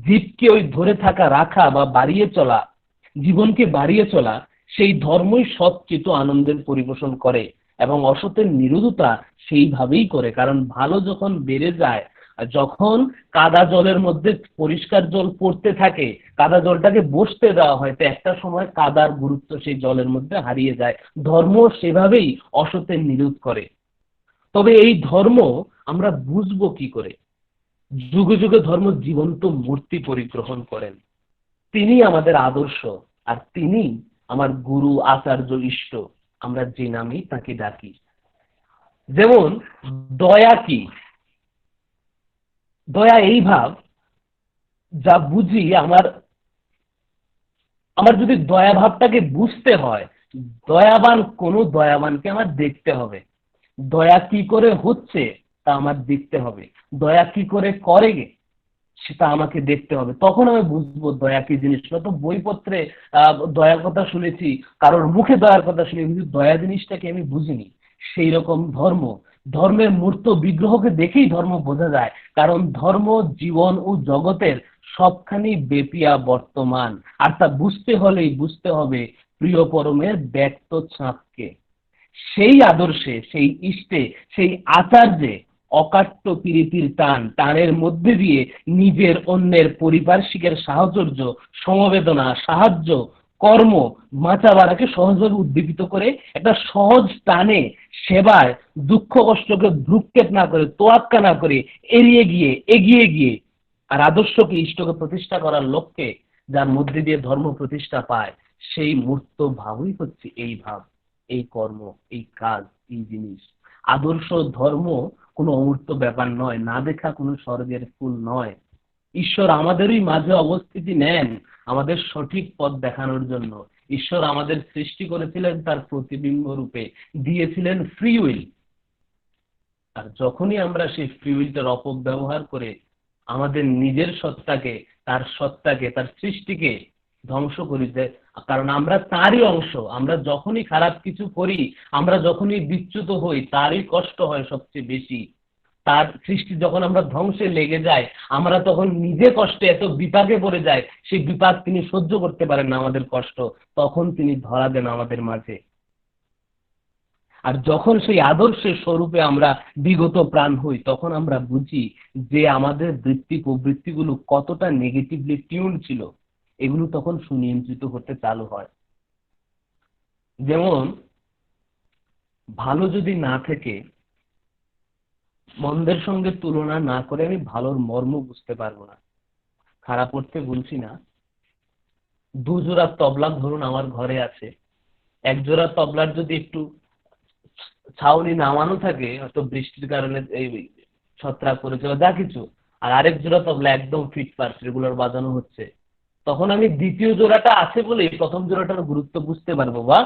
জীবকে ওই ধরে থাকা, রাখা বা বাড়িয়ে চলা, জীবনকে বাড়িয়ে চলা, সেই ধর্মই সৎচিত আনন্দের পরিবেশন করে এবং অসতের নিরোধতা সেইভাবেই করে। কারণ ভালো যখন বেড়ে যায়, যখন কাদা জলের মধ্যে পরিষ্কার জল পড়তে থাকে, কাদা জলটাকে বসতে দেওয়া হয়, তো একটা সময় কাদার গুরুত্ব সেই জলের মধ্যে হারিয়ে যায়। ধর্ম সেভাবেই অসতের নিরোধ করে। তবে এই ধর্ম আমরা বুঝবো কি করে? যুগে যুগে ধর্ম জীবন্ত মূর্তি পরিগ্রহণ করেন, তিনি আমাদের আদর্শ, আর তিনি আমার গুরু, আচার্য, ইষ্ট, আমরা যে নামেই তাকে ডাকি। যেমন দয়া কি? দয়া এই ভাব যা বুঝি, আমার যদি দয়া ভাবটাকে বুঝতে হয়, দয়াবান কোনো দয়াবানকে আমার দেখতে হবে। দয়া কি করে হচ্ছে তা আমার দেখতে হবে, দয়া কি করে করে সেটা আমাকে দেখতে হবে, তখন আমি বুঝবো দয়া কি জিনিসটা। তো বইপত্রে দয়ার কথা শুনেছি, কারোর মুখে দয়ার কথা শুনি, কিন্তু দয়া জিনিসটাকে আমি বুঝিনি। সেই রকম ধর্ম, ধর্মের মূর্ত বিগ্রহকে দেখেই ধর্ম বোঝা যায়, কারণ ধর্ম জীবন ও জগতের সবখানি বেপিয়া বর্তমান। আর তা বুঝতে হলেই বুঝতে হবে প্রিয় পরমের ব্যক্ত ছাপকে। সেই আদর্শে, সেই ইষ্টে, সেই আচার্যে অকাট্য প্রীতির টান, টানের মধ্যে দিয়ে নিজের, অন্যের, পরিপার্শ্বিকের সাহচর্য, সমবেদনা, সাহায্য, কর্ম, বাঁচাবাড়াকে সহজভাবে উদ্দীপিত করে একটা সহজ টানে সেবায় দুঃখ কষ্টকে ভ্রুক্ষেপ না করে, তোয়াক্কা না করে এড়িয়ে গিয়ে এগিয়ে গিয়ে আর আদর্শকে ইষ্টকে প্রতিষ্ঠা করার লক্ষ্যে যার মধ্যে দিয়ে ধর্ম প্রতিষ্ঠা পায়, সেই মূর্ত ভাবই হচ্ছে এই ভাব, এই কর্ম, এই কাজ, এই জিনিস। আদর্শ ধর্ম কোনো অমূর্ত ব্যাপার নয়, না দেখা কোনো স্বর্গের ফুল নয়। ঈশ্বর আমাদেরই মাঝে অবস্থিতি নেন আমাদের সঠিক পথ দেখানোর জন্য। ঈশ্বর আমাদের সৃষ্টি করেছিলেন তার প্রতিবিম্ব রূপে, দিয়েছিলেন ফ্রি উইল। আর যখনই আমরা সেই ফ্রি উইলটার অপব্যবহার করে আমাদের নিজের সত্তাকে, তার সৃষ্টিকে ধ্বংস করি, কারণ আমরা তারই অংশ। আমরা যখনই খারাপ কিছু করি, আমরা যখনই বিচ্যুত হই, তারই কষ্ট হয় সবচেয়ে বেশি। তার সৃষ্টি যখন আমরা ধ্বংসে লেগে যাই, আমরা তখন নিজে কষ্টে এত বিপাকে পড়ে যাই, সেই বিপাক তিনি সহ্য করতে পারেন না আমাদের কষ্ট, তখন তিনি ধরা দেন আমাদের মাঝে। আর যখন সেই আদর্শের স্বরূপে আমরা বিগত প্রাণ হই, তখন আমরা বুঝি যে আমাদের বৃত্তি প্রবৃত্তিগুলো কতটা নেগেটিভলি টিউন ছিল, এগুলো তখন সুনিয়ন্ত্রিত হতে চালু হয়। যেমন ভালো যদি না থেকে মন্দের সঙ্গে তুলনা না করে আমি ভালোর মর্ম বুঝতে পারবো না। খারাপ অর্থে বলছি না। দুজোড়া তবলা ধরুন আমার ঘরে আছে, এক জোড়া তবলার যদি একটু ছাউনি নামানো থাকে, হয়তো বৃষ্টির কারণে এই ছত্রাক পড়েছে বা যা কিছু, আর আরেক জোড়া তবলা একদম ফিটফাট রেগুলার বাজানো হচ্ছে, তখন আমি দ্বিতীয় জোড়াটা আছে বলেই প্রথম জোড়াটার গুরুত্ব বুঝতে পারবো বা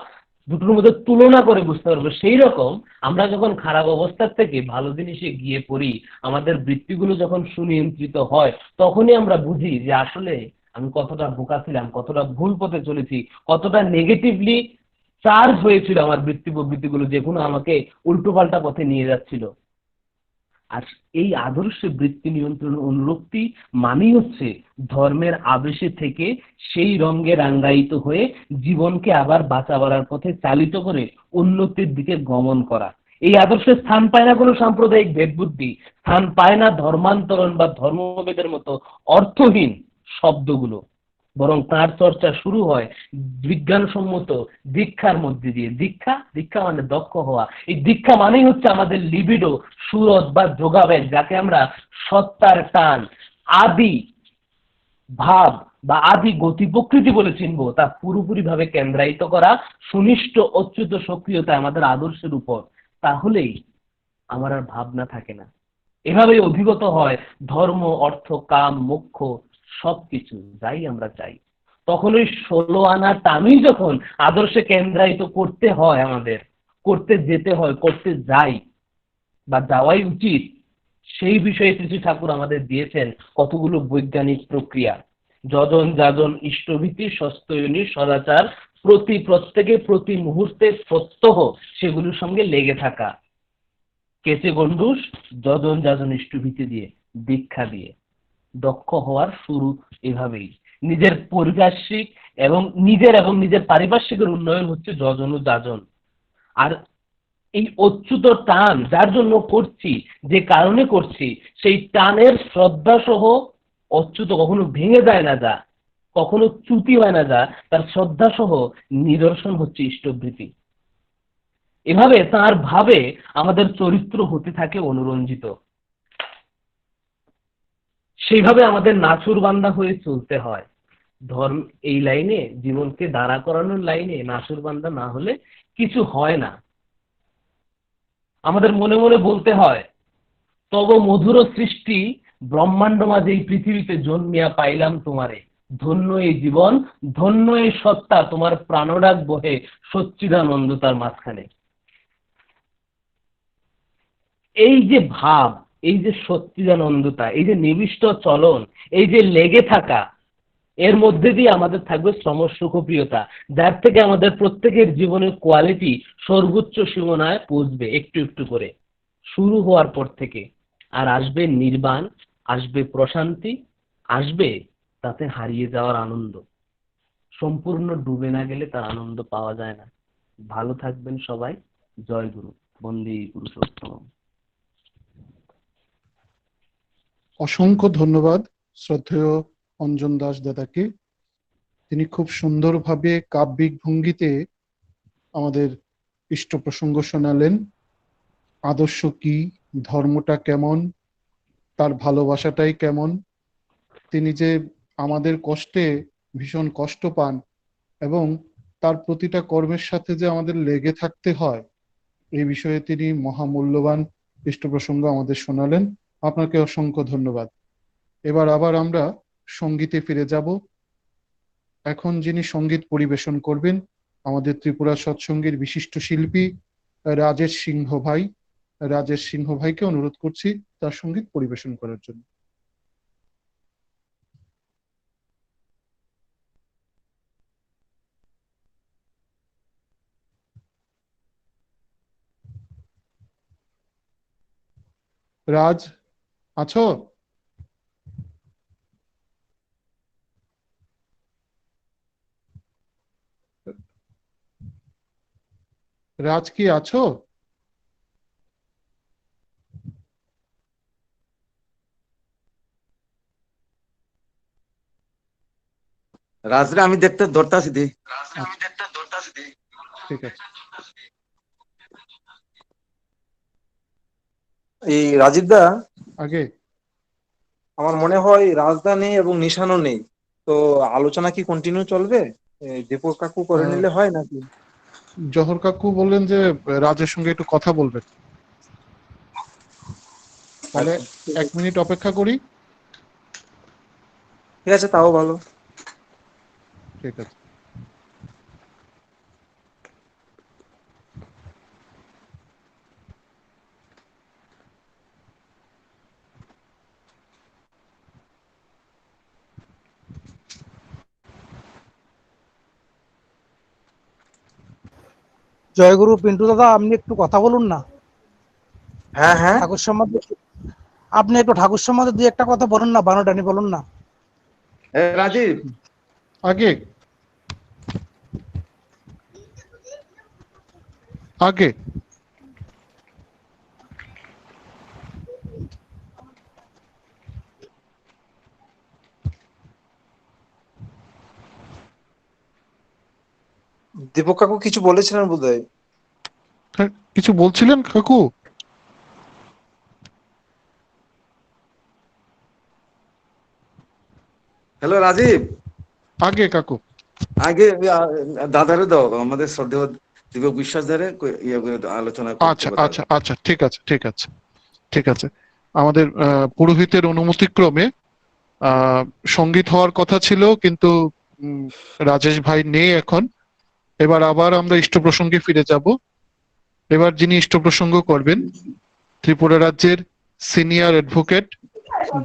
দুটোর মধ্যে তুলনা করে বুঝতে পারবো। সেই রকম আমরা যখন খারাপ অবস্থার থেকে ভালো জিনিসে গিয়ে পড়ি, আমাদের বৃত্তিগুলো যখন সুনিয়ন্ত্রিত হয়, তখনই আমরা বুঝি যে আসলে আমি কতটা বোকা ছিলাম, কতটা ভুল পথে চলেছি, কতটা নেগেটিভলি চার্জ হয়েছিল আমার বৃত্তি প্রবৃত্তিগুলো, যেগুলো আমাকে উল্টোপাল্টা পথে নিয়ে যাচ্ছিল। আর এই আদর্শে বৃত্তি নিয়ন্ত্রণ অনুরক্তি মানেই হচ্ছে ধর্মের আবেশে থেকে সেই রঙে রাঙ্গায়িত হয়ে জীবনকে আবার বাঁচা বাড়ার পথে চালিত করে উন্নতির দিকে গমন করা। এই আদর্শে স্থান পায় না কোনো সাম্প্রদায়িক ভেদ বুদ্ধি, স্থান পায় না ধর্মান্তরণ বা ধর্মভেদের মতো অর্থহীন শব্দগুলো, বরং তার চর্চা শুরু হয় বিজ্ঞানসম্মত দীক্ষার মধ্যে দিয়ে। দীক্ষা মানে দক্ষ হওয়া। এই দীক্ষা মানেই হচ্ছে আমাদের লিবিডো, সুরত বা যোগাবেগ, যাকে আমরা সত্তার টান, আদি ভাব বা আদি গতি প্রকৃতি বলে চিনবো, তা পুরোপুরি ভাবে কেন্দ্রায়িত করা সুনিষ্ঠ অচ্যুত সক্রিয়তা আমাদের আদর্শের উপর। তাহলেই আমার আর ভাবনা থাকে না। এভাবেই অভিগত হয় ধর্ম, অর্থ, কাম, মোক্ষ সবকিছু যাই আমরা চাই। তখন ওই 16 আনা টানই যখন আদর্শে কেন্দ্রায়িত করতে হয়, আমাদের করতে যেতে হয়, করতে যাই বা যাওয়াই উচিত, সেই বিষয়ে শ্রী ঠাকুর আমাদের দিয়েছেন কতগুলো বৈজ্ঞানিক প্রক্রিয়া। যজন যাজন ইষ্টভীতি সস্তয়নী সদাচার, প্রত্যেকে প্রতি মুহূর্তে প্রত্যহ সেগুলোর সঙ্গে লেগে থাকা। কেচে গন্ডুস যজন যাজন ইষ্টভীতি দিয়ে, দীক্ষা দিয়ে দক্ষ হওয়ার শুরু এভাবেই। নিজের পারিপার্শ্বিক এবং নিজের পারিপার্শ্বিকের উন্নয়ন হচ্ছে যজন ও যাজন। আর এই অচ্যুত টান যার জন্য করছি, যে কারণে করছি, সেই টানের শ্রদ্ধা সহ অচ্যুত কখনো ভেঙে যায় না, যা কখনো চ্যুতি হয় না, যা তার শ্রদ্ধা সহ নিদর্শন হচ্ছে ইষ্টভীতি। এভাবে তার ভাবে আমাদের চরিত্র হতে থাকে অনুরঞ্জিত। সেইভাবে আমাদের নাছুর বান্দা হয়ে চলতে হয়। ধর্ম এই লাইনে, জীবনকে দাঁড়া করানোর লাইনে নাছুর বান্দা না হলে কিছু হয় না। আমাদের মনে মনে বলতে হয়, তব মধুর সৃষ্টি ব্রহ্মাণ্ড মাঝে এই পৃথিবীতে জন্মিয়া পাইলাম তোমারে, ধন্য এই জীবন, ধন্য এই সত্তা, তোমার প্রাণডাক বহে সচ্চিদানন্দতার মাঝখানে। এই যে ভাব, এই যে সচ্চিদানন্দতা, এই যে নিবিষ্ট চলন, এই যে লেগে থাকা, এর মধ্যে দিয়ে আমাদের থাকবে শ্রমসুখপ্রিয়তা, যার থেকে আমাদের প্রত্যেকের জীবনের কোয়ালিটি সর্বোচ্চ সীমানায় পৌঁছবে একটু একটু করে শুরু হওয়ার পর থেকে। আর আসবে নির্বাণ, আসবে প্রশান্তি, আসবে তাতে হারিয়ে যাওয়ার আনন্দ। সম্পূর্ণ ডুবে না গেলে তার আনন্দ পাওয়া যায় না। ভালো থাকবেন সবাই। জয় গুরু। বন্দে পুরুষোত্তম। অসংখ্য ধন্যবাদ শ্রদ্ধেয় অঞ্জন দাস দাদাকে। তিনি খুব সুন্দরভাবে কাব্যিক ভঙ্গিতে আমাদের ইষ্ট প্রসঙ্গ শোনালেন। আদর্শ কি, ধর্মটা কেমন, তার ভালোবাসাটাই কেমন, তিনি যে আমাদের কষ্টে ভীষণ কষ্ট পান এবং তার প্রতিটা কর্মের সাথে যে আমাদের লেগে থাকতে হয়, এই বিষয়ে তিনি মহামূল্যবান ইষ্ট প্রসঙ্গ আমাদের শোনালেন। আপনাকে অসংখ্য ধন্যবাদ। এবার আবার আমরা সঙ্গীতে ফিরে যাব। এখন যিনি সঙ্গীত পরিবেশন করবেন আমাদের ত্রিপুরা সৎসঙ্গের বিশিষ্ট শিল্পী রাজেশ সিংহ ভাই। রাজেশ সিংহ ভাইকে অনুরোধ করছি তার সঙ্গীত পরিবেশন করার জন্য। রাজ, আছো? রাজ কি আছো? রাজরে আমি দেখতে ধরতাছি দি। ঠিক আছে। এই রাজীব দা, আগে আমার মনে হয় রাজদা নেই এবং নিশানও নেই, তো আলোচনা কি কন্টিনিউ চলবে? দীপক কাকু করে নিলে হয় নাকি? জহর কাকু বললেন যে রাজের সঙ্গে একটু কথা বলবেন, তাহলে 1 মিনিট অপেক্ষা করি। ঠিক আছে, তাও ভালো। ঠিক আছে। জয়গুরু পিন্টু দাদা, আপনি একটু কথা বলুন না হ্যাঁ হ্যাঁ, ঠাকুর সম্বন্ধে। আপনি একটু ঠাকুর সম্বন্ধে 2-1টা কথা বলুন না, বানোটানি বলুন না। রাজীব আগে আগে দীপক কাকু কিছু বলেছিলেন বোধহয়। হ্যাঁ, কিছু বলছিলেন কাকু? হ্যালো রাজীব, আগে কাকু আগে দাদারে দাও, আমাদের শ্রদ্ধেয় দীপক বিশ্বাস ধারে আলোচনা করতে আচ্ছা কথা। আচ্ছা আচ্ছা, ঠিক আছে ঠিক আছে ঠিক আছে। আমাদের পুরোহিতের অনুমতিক্রমে সঙ্গীত হওয়ার কথা ছিল, কিন্তু রাজেশ ভাই নেই এখন। এবার আবার আমরা ইষ্ট প্রসঙ্গে ফিরে যাব। এবার যিনি ইষ্ট প্রসঙ্গ করবেন ত্রিপুরা রাজ্যের সিনিয়র অ্যাডভোকেট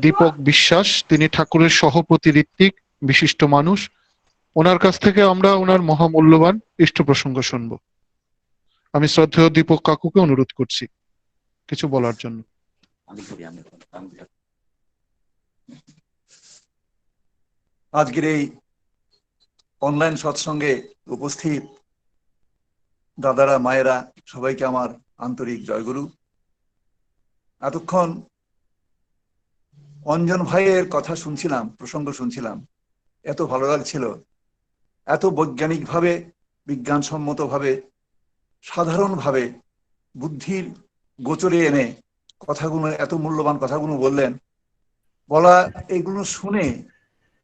দীপক বিশ্বাস। তিনি ঠাকুরের সহপ্রতি ঋত্বিক বিশিষ্ট মানুষ। ওনার কাছ থেকে আমরা ওনার মহামূল্যবান ইষ্ট প্রসঙ্গ শুনব। আমি শ্রদ্ধেয় দীপক কাকুকে অনুরোধ করছি কিছু বলার জন্য। আজকের এই অনলাইন সৎসঙ্গে উপস্থিত দাদারা, মায়েরা, সবাইকে আমার আন্তরিক জয়গুরু। এতক্ষণ অঞ্জন ভাইয়ের কথা শুনছিলাম, প্রসঙ্গ শুনছিলাম, এত ভালো লাগছিল। এত বৈজ্ঞানিকভাবে, বিজ্ঞানসম্মতভাবে, সাধারণভাবে বুদ্ধির গোচরে এনে কথাগুলো, এত মূল্যবান কথাগুলো বললেন। বলা এগুলো শুনে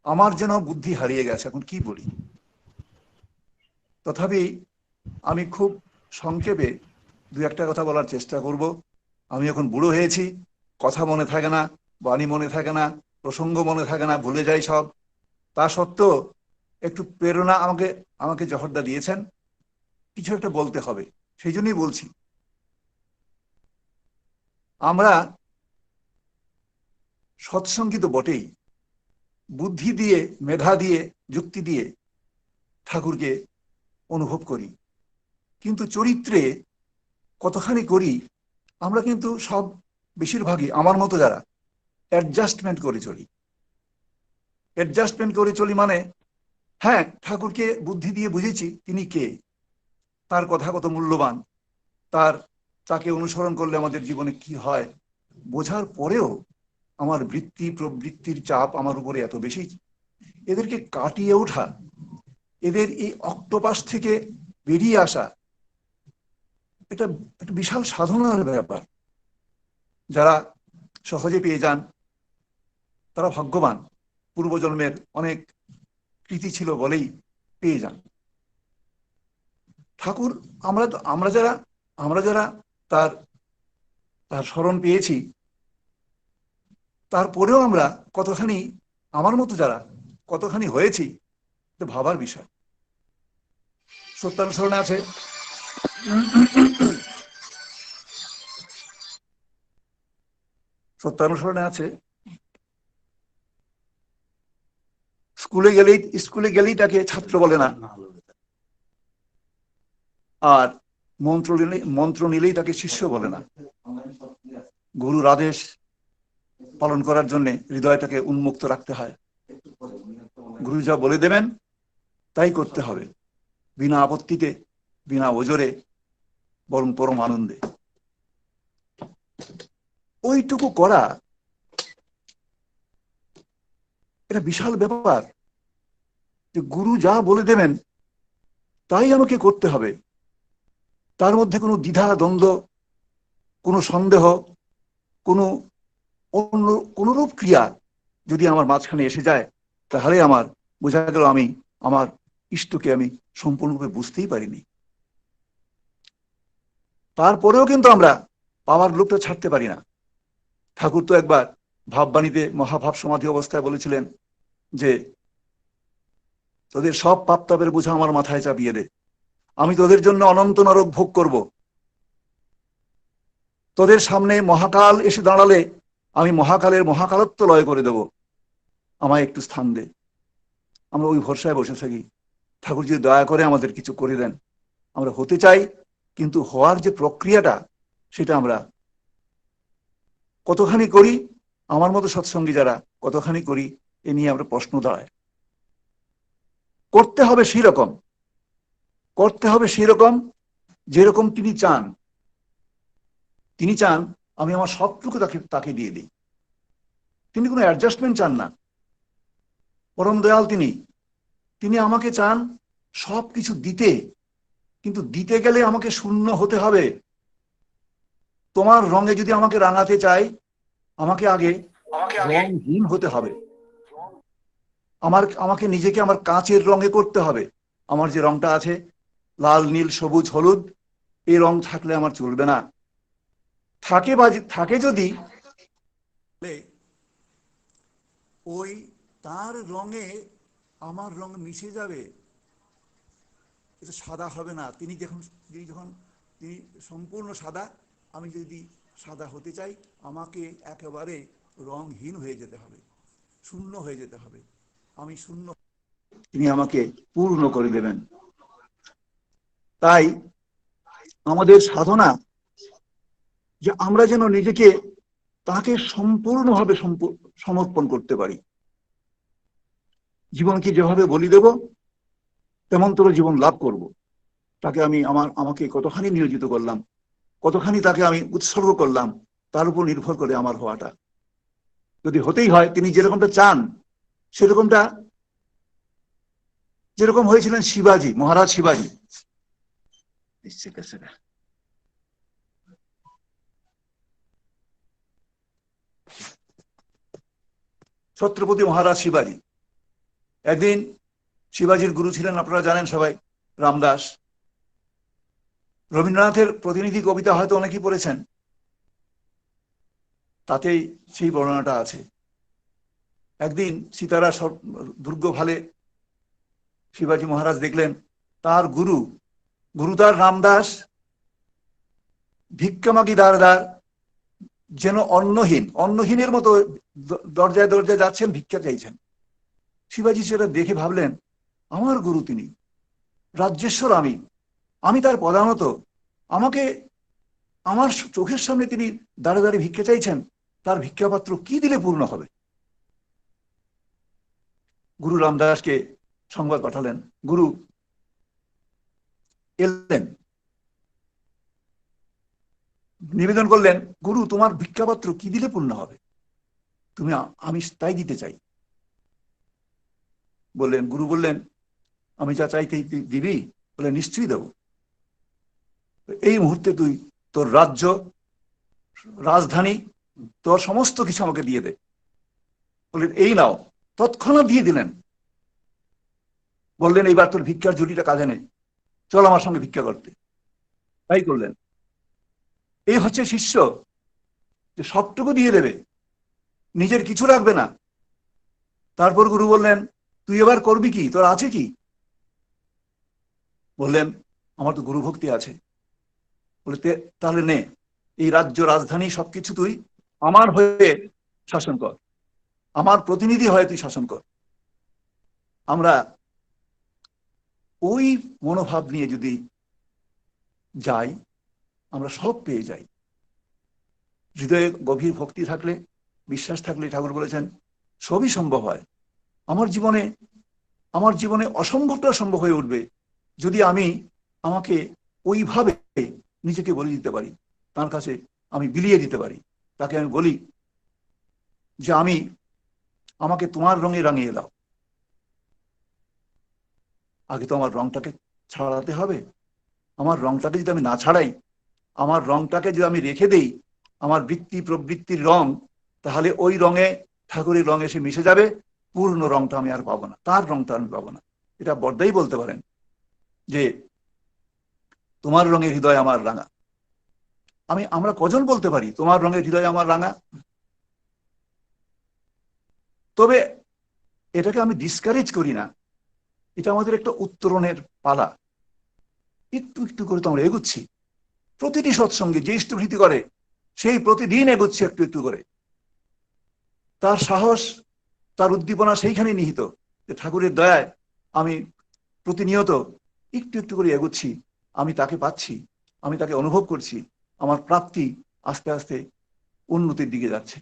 আমার যেন বুদ্ধি হারিয়ে গেছে, এখন কি বলি। তথাপি আমি খুব সংক্ষেপে 2-1টা কথা বলার চেষ্টা করব। আমি এখন বুড়ো হয়েছি, কথা মনে থাকে না, বাণী মনে থাকে না, প্রসঙ্গ মনে থাকে না, ভুলে যাই সব। তা সত্ত্বেও একটু প্রেরণা আমাকে জহরদা দিয়েছেন, কিছু একটা বলতে হবে, সেই জন্যই বলছি। আমরা সৎসঙ্গী তো বটেই, বুদ্ধি দিয়ে, মেধা দিয়ে, যুক্তি দিয়ে ঠাকুরকে অনুভব করি, কিন্তু চরিত্রে কতখানি করি আমরা কিন্তু সব, বেশিরভাগই আমার মতো যারা, অ্যাডজাস্টমেন্ট করে চলি। অ্যাডজাস্টমেন্ট করে চলি মানে, হ্যাঁ ঠাকুরকে বুদ্ধি দিয়ে বুঝেছি তিনি কে, তার কথা কত মূল্যবান, তাকে অনুসরণ করলে আমাদের জীবনে কি হয় বোঝার পরেও আমার বৃত্তি প্রবৃত্তির চাপ আমার উপরে এত বেশি, এদেরকে কাটিয়ে ওঠা, এদের এই অক্টোপাস থেকে বেরিয়ে আসা, এটা একটা বিশাল সাধনার ব্যাপার। যারা সহজে পেয়ে যান তারা ভাগ্যবান, পূর্বজন্মের অনেক কৃতি ছিল বলেই পেয়ে যান। ঠাকুর আমরা যারা তার তার স্মরণ পেয়েছি, তারপরেও আমরা কতখানি, আমার মতো যারা কতখানি হয়েছি, এটা ভাবার বিষয়। সত্যানুসরণে আছে স্কুলে গেলেই তাকে ছাত্র বলে না, আর মন্ত্র নিলেই তাকে শিষ্য বলে না। গুরুর আদেশ পালন করার জন্য হৃদয়টাকে উন্মুক্ত রাখতে হয়। গুরু যা বলে দেবেন তাই করতে হবে, বিনা আপত্তিতে, বিনা ওজরে, বরং পরম আনন্দে। ওইটুকু করা এটা বিশাল ব্যাপার, যে গুরু যা বলে দেবেন তাই আমাকে করতে হবে। তার মধ্যে কোনো দ্বিধা দ্বন্দ্ব, কোনো সন্দেহ, কোনো অন্য কোনরূপ ক্রিয়া যদি আমার মাঝখানে এসে যায়, তাহলে আমার বোঝা গেল আমি আমার ইষ্টকে আমি সম্পূর্ণরূপে বুঝতেই পারিনি। তারপরেও কিন্তু আমরা পাওয়ার লোকটা ছাড়তে পারি না। ঠাকুর তো একবার ভাববাণীতে মহাভাব সমাধি অবস্থায় বলেছিলেন যে তোদের সব পাপ তাপের বোঝা আমার মাথায় চাপিয়ে দে, আমি তোদের জন্য অনন্ত নরক ভোগ করব। তোদের সামনে মহাকাল এসে দাঁড়ালে আমি মহাকালের মহাকালত্ব লয় করে দেব, আমায় একটু স্থান দে। আমরা ওই ভরসায় বসে থাকি, ঠাকুর যদি দয়া করে আমাদের কিছু করে দেন। আমরা হতে চাই, কিন্তু হওয়ার যে প্রক্রিয়াটা সেটা আমরা কতখানি করি, আমার মতো সৎসঙ্গী যারা কতখানি করি, এ নিয়ে আমরা প্রশ্ন দাঁড়ায়। করতে হবে সেরকম যেরকম তিনি চান। তিনি চান আমি আমার সবটুকু তাকে দিয়ে দিই। তিনি কোনো অ্যাডজাস্টমেন্ট চান না, পরম দয়াল তিনি আমাকে চান সবকিছু দিতে, কিন্তু দিতে গেলে আমাকে শূন্য হতে হবে। তোমার রঙে যদি আমাকে রাঙাতে চাই, আমাকে আগে রংহীন হতে হবে। আমাকে নিজেকে আমার কাঁচের রঙে করতে হবে। আমার যে রংটা আছে, লাল নীল সবুজ হলুদ, এই রং থাকলে আমার চলবে না। থাকে যদি ওই তার রঙে আমার রং মিশে যাবে, এটা সাদা হবে না। তিনি সম্পূর্ণ সাদা, আমি যদি সাদা হতে চাই, আমাকে একেবারে রংহীন হয়ে যেতে হবে, শূন্য হয়ে যেতে হবে। আমি শূন্য, তিনি আমাকে পূর্ণ করে দেবেন। তাই আমাদের সাধনা যে আমরা যেন নিজেকে তাকে সম্পূর্ণভাবে সমর্পণ করতে পারি। জীবনকে যেভাবে বলি দেব, তেমন তোর জীবন লাভ করব। তাকে আমি আমাকে কতখানি নিয়োজিত করলাম, কতখানি তাকে আমি উৎসর্গ করলাম, তার উপর নির্ভর করে আমার হওয়াটা। যদি হতেই হয় তিনি যেরকমটা চান, সেরকমটা, যেরকম হয়েছিলেন শিবাজি, মহারাজ শিবাজি। ছত্রপতি মহারাজ শিবাজি। একদিন শিবাজির গুরু ছিলেন, আপনারা জানেন সবাই, রামদাস। রবীন্দ্রনাথের প্রতিনিধি কবিতা হয়তো অনেকেই পড়েছেন, তাতেই সেই বর্ণনাটা আছে। একদিন সীতারা সব দুর্গ ভালে শিবাজি মহারাজ দেখলেন তার গুরু তার রামদাস ভিক্ষামাগি দ্বার যেন অন্নহীনের মতো দরজায় দরজায় যাচ্ছেন, ভিক্ষা চাইছেন। শিবাজি সেটা দেখে ভাবলেন, আমার গুরু তিনি, রাজ্যেশ্বর আমি তার প্রধানত, আমাকে আমার চোখের সামনে তিনি দাঁড়ে দাঁড়িয়ে ভিক্ষা চাইছেন, তার ভিক্ষাপাত্র কি দিলে পূর্ণ হবে? গুরু রামদাসকে সংবাদ পাঠালেন। গুরু এলেন, নিবেদন করলেন, গুরু তোমার ভিক্ষাপাত্র কি দিলে পূর্ণ হবে? তুমি আমি তাই দিতে চাই। বললেন, গুরু বললেন, আমি যা চাই তাই দিবি? বলে, নিশ্চয়ই দেব। এই মুহূর্তে তুই তোর রাজ্য, রাজধানী, তোর সমস্ত কিছু আমাকে দিয়ে দে। বললেন, এই নাও। তৎক্ষণাৎ দিয়ে দিলেন। বললেন, এইবার তোর ভিক্ষার ঝুড়িটা কাঁধে নেই, চল আমার সঙ্গে ভিক্ষা করতে। তাই করলেন। এই হচ্ছে শিষ্য, যে সবটুকু দিয়ে দেবে, নিজের কিছু রাখবে না। তারপর গুরু বললেন, তুই এবার করবি কি, তোর আছে কি? বললেন, আমার তো গুরু ভক্তি আছে। বলে, তাহলে নে, এই রাজ্য, রাজধানী সবকিছু তুই আমার হয়ে শাসন কর, আমার প্রতিনিধি হয়ে তুই শাসন কর। আমরা ওই মনোভাব নিয়ে যদি যাই, আমরা সব পেয়ে যাই। হৃদয়ে গভীর ভক্তি থাকলে, বিশ্বাস থাকলে, ঠাকুর বলেছেন সবই সম্ভব হয়। আমার জীবনে অসম্ভবটা সম্ভব হয়ে উঠবে যদি আমি আমাকে ওইভাবে নিজেকে বলে দিতে পারি, তার কাছে আমি বিলিয়ে দিতে পারি। তাকে আমি বলি যে আমাকে তোমার রঙে রাঙিয়ে দাও। আগে তো আমার রংটাকে ছাড়াতে হবে। আমার রংটাকে যদি আমি না ছাড়াই, আমার রংটাকে যদি আমি রেখে দেই, আমার বৃত্তি প্রবৃত্তির রং, তাহলে ওই রঙে ঠাকুরের রং এসে মিশে যাবে, পূর্ণ রংটা আমি আর পাবো না, তার রংটা আমি পাবো না। এটা বড়দাই বলতে পারেন যে তোমার রঙের হৃদয় আমার রাঙা। আমরা কজন বলতে পারি তোমার রঙের হৃদয় আমার রাঙা? তবে এটাকে আমি ডিসকারেজ করি না, এটা আমাদের একটা উত্তরণের পালা। একটু একটু করে তো আমরা এগুচ্ছি। প্রতিটি সৎসঙ্গে যে ইষ্টভৃতি করে, সেই প্রতিদিন এগোচ্ছে একটু একটু করে। তার সাহস, তার উদ্দীপনা সেইখানে নিহিত যে ঠাকুরের দয়ায় আমি প্রতিনিয়ত একটু একটু করে এগোচ্ছি, আমি তাকে পাচ্ছি, আমি তাকে অনুভব করছি, আমার প্রাপ্তি আস্তে আস্তে উন্নতির দিকে যাচ্ছে।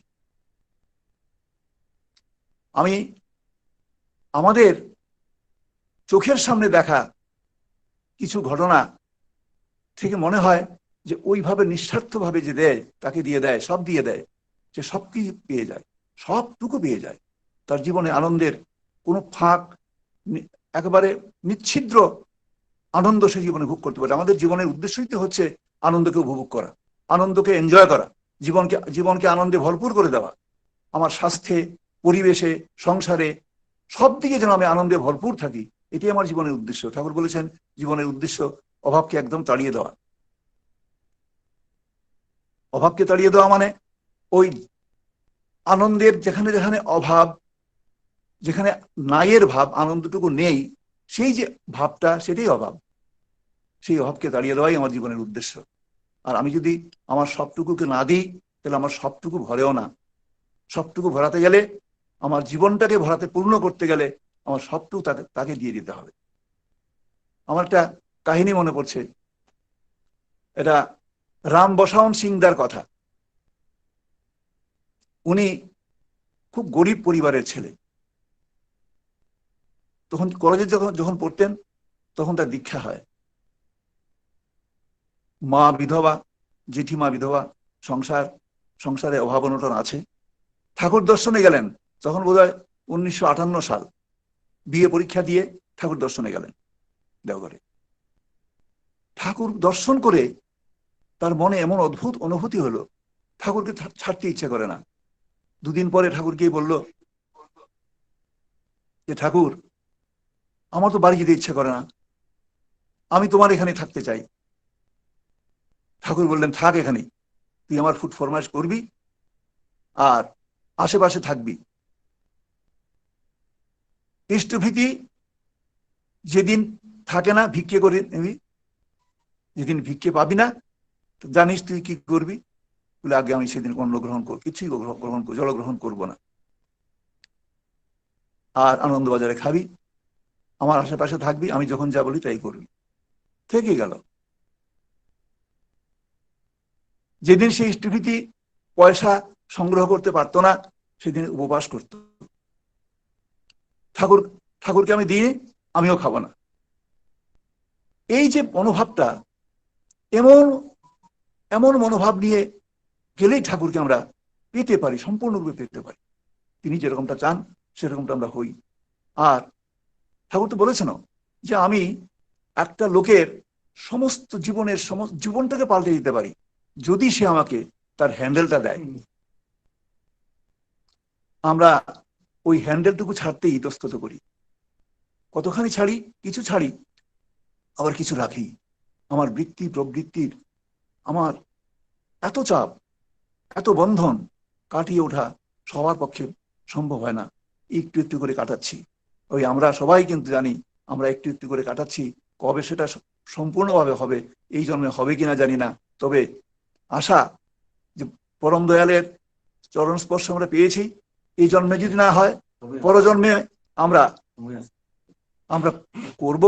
আমাদের চোখের সামনে দেখা কিছু ঘটনা থেকে মনে হয় যে ওইভাবে নিঃস্বার্থভাবে যে দেয়, তাকে দিয়ে দেয়, সব দিয়ে দেয়, সে সব কিছু পেয়ে যায়, সবটুকু পেয়ে যায়। তার জীবনে আনন্দের কোনো ফাঁক, একেবারে নিচ্ছিদ্র আনন্দ সে জীবনে ভোগ করতে পারে। আমাদের জীবনের উদ্দেশ্যই তো হচ্ছে আনন্দকে উপভোগ করা, আনন্দকে এনজয় করা, জীবনকে আনন্দে ভরপুর করে দেওয়া। আমার স্বাস্থ্যে, পরিবেশে, সংসারে সব দিকে যেন আমি আনন্দে ভরপুর থাকি, এটাই আমার জীবনের উদ্দেশ্য। ঠাকুর বলেছেন জীবনের উদ্দেশ্য অভাবকে একদম তাড়িয়ে দেওয়া। অভাবকে তাড়িয়ে দেওয়া মানে ওই আনন্দের যেখানে যেখানে অভাব, যেখানে নাইয়ের ভাব, আনন্দটুকু নেই, সেই যে ভাবটা, সেটাই অভাব। সেই অভাবকে তাড়িয়ে দেওয়াই আমার জীবনের উদ্দেশ্য। আর আমি যদি আমার সবটুকুকে না দিই, তাহলে আমার সবটুকু ভরেও না। সবটুকু ভরাতে গেলে, আমার জীবনটাকে ভরাতে, পূর্ণ করতে গেলে আমার সবটুকু তাকে দিয়ে দিতে হবে। আমার একটা কাহিনী মনে পড়ছে, এটা রাম বসাওন সিংদার কথা। উনি খুব গরিব পরিবারের ছেলে। তখন কলেজে যখন পড়তেন, তখন তার দীক্ষা হয়। মা বিধবা, জেঠিমা বিধবা, সংসারে অভাব অনটন আছে। ঠাকুর দর্শনে গেলেন, তখন বোধহয় 1958 সাল। বিএ পরীক্ষা দিয়ে ঠাকুর দর্শনে গেলেন দেওঘরে। ঠাকুর দর্শন করে তার মনে এমন অদ্ভুত অনুভূতি হলো, ঠাকুরকে ছাড়তে ইচ্ছে করে না। দুদিন পরে ঠাকুর গিয়ে বলল যে, ঠাকুর, আমার তো বাড়ি যেতে ইচ্ছে করে না, আমি তোমার এখানে থাকতে চাই। ঠাকুর বললেন, থাক এখানে, তুই আমার ফুড ফরমাইশ করবি আর আশেপাশে থাকবি। ইষ্টভীতি যেদিন থাকে না, ভিক্ষে করে নিবি। যেদিন ভিক্ষে পাবি না, জানিস তুই কি করবি? বলে, আগে আমি সেদিন অন্ন গ্রহণ করবো, কিছুই জল গ্রহণ করবো না। আর আনন্দবাজারে খাবি, আমার আশেপাশে থাকবি, আমি যখন যা বলি তাই করবি। থেকে গেল। যেদিন সেই ইষ্টভীতি পয়সা সংগ্রহ করতে পারতো না, সেদিন উপবাস করত। ঠাকুরকে আমি দিই, আমিও খাবো না। এই যে মনোভাবটা, এমন মনোভাব নিয়ে গেলেই ঠাকুরকে আমরা পেতে পারি, সম্পূর্ণরূপে পেতে পারি। তিনি যেরকমটা চান সেরকমটা আমরা হই। আর ঠাকুর তো বলেছেন যে আমি একটা লোকের সমস্ত জীবনটাকে পাল্টে দিতে পারি যদি সে আমাকে তার হ্যান্ডেলটা দেয়। আমরা ওই হ্যান্ডেলটুকু ছাড়তেই ইতস্তত করি। কতখানি ছাড়ি? কিছু ছাড়ি, আবার কিছু রাখি। আমার বৃত্তি প্রবৃত্তির আমার এত চাপ, এত বন্ধন কাটিয়ে ওঠা সবার পক্ষে সম্ভব হয় না। একটু একটু করে কাটাচ্ছি। ওই আমরা সবাই কিন্তু জানি আমরা একটু একটু করে কাটাচ্ছি। কবে সেটা সম্পূর্ণভাবে হবে, এই জন্মে হবে কিনা জানি না। তবে আশা যে পরম দয়ালের চরণ স্পর্শ আমরা পেয়েছি, এই জন্মে যদি না হয় পরজন্মে আমরা আমরা করব,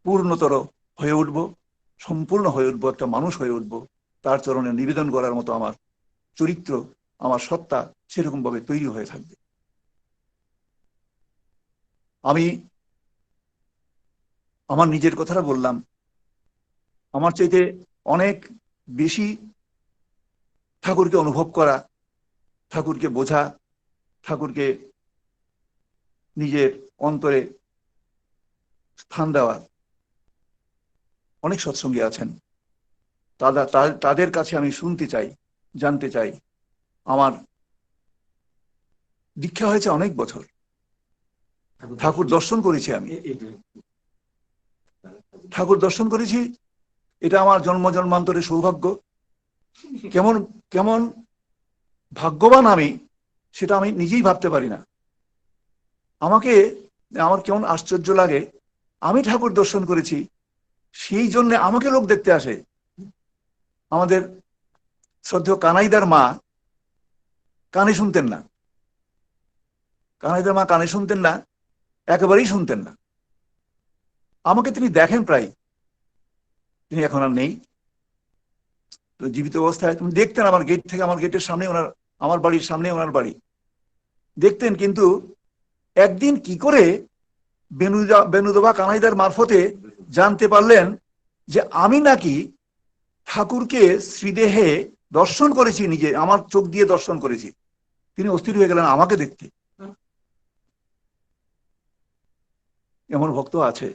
পূর্ণতর হয়ে উঠব, সম্পূর্ণ হয়ে উঠবো, একটা মানুষ হয়ে উঠবো। তার চরণে নিবেদন করার মতো আমার চরিত্র, আমার সত্তা সেরকম ভাবে তৈরি হয়ে থাকবে। আমি আমার নিজের কথাটা বললাম, আমার চাইতে অনেক বেশি ঠাকুরকে অনুভব করা, ঠাকুরকে বোঝা, ঠাকুরকে নিজের অন্তরে স্থান দেওয়া অনেক সৎসঙ্গী আছেন। তাদের কাছে আমি শুনতে চাই, জানতে চাই। আমার দীক্ষা হয়েছে অনেক বছর, ঠাকুর দর্শন করেছি, আমি ঠাকুর দর্শন করেছি, এটা আমার জন্ম জন্মান্তরের সৌভাগ্য। কেমন কেমন ভাগ্যবান আমি, সেটা আমি নিজেই ভাবতে পারি না। আমার কেমন আশ্চর্য লাগে, আমি ঠাকুর দর্শন করেছি, সেই জন্য আমাকে লোক দেখতে আসে। আমাদের শ্রদ্ধেয় কানাইদার মা কানে শুনতেন না, কানাইদার মা কানে শুনতেন না, একেবারেই শুনতেন না। আমাকে তিনি দেখেন প্রায়, তিনি এখন আর নেই, তো জীবিত অবস্থায় তুমি দেখতেন আমার গেট থেকে, আমার গেটের সামনে ওনার, আমার বাড়ির সামনে ওনার বাড়ি, দেখতেন। কিন্তু একদিন কি করে বেনুদবা কানাইদার মারফতে জানতে পারলেন যে আমি নাকি ঠাকুরকে শ্রীদেহে দর্শন করেছি, নিজে আমার চোখ দিয়ে দর্শন করেছি। তিনি অস্থির হয়ে গেলেন আমাকে দেখতে। এমন ভক্ত আছে।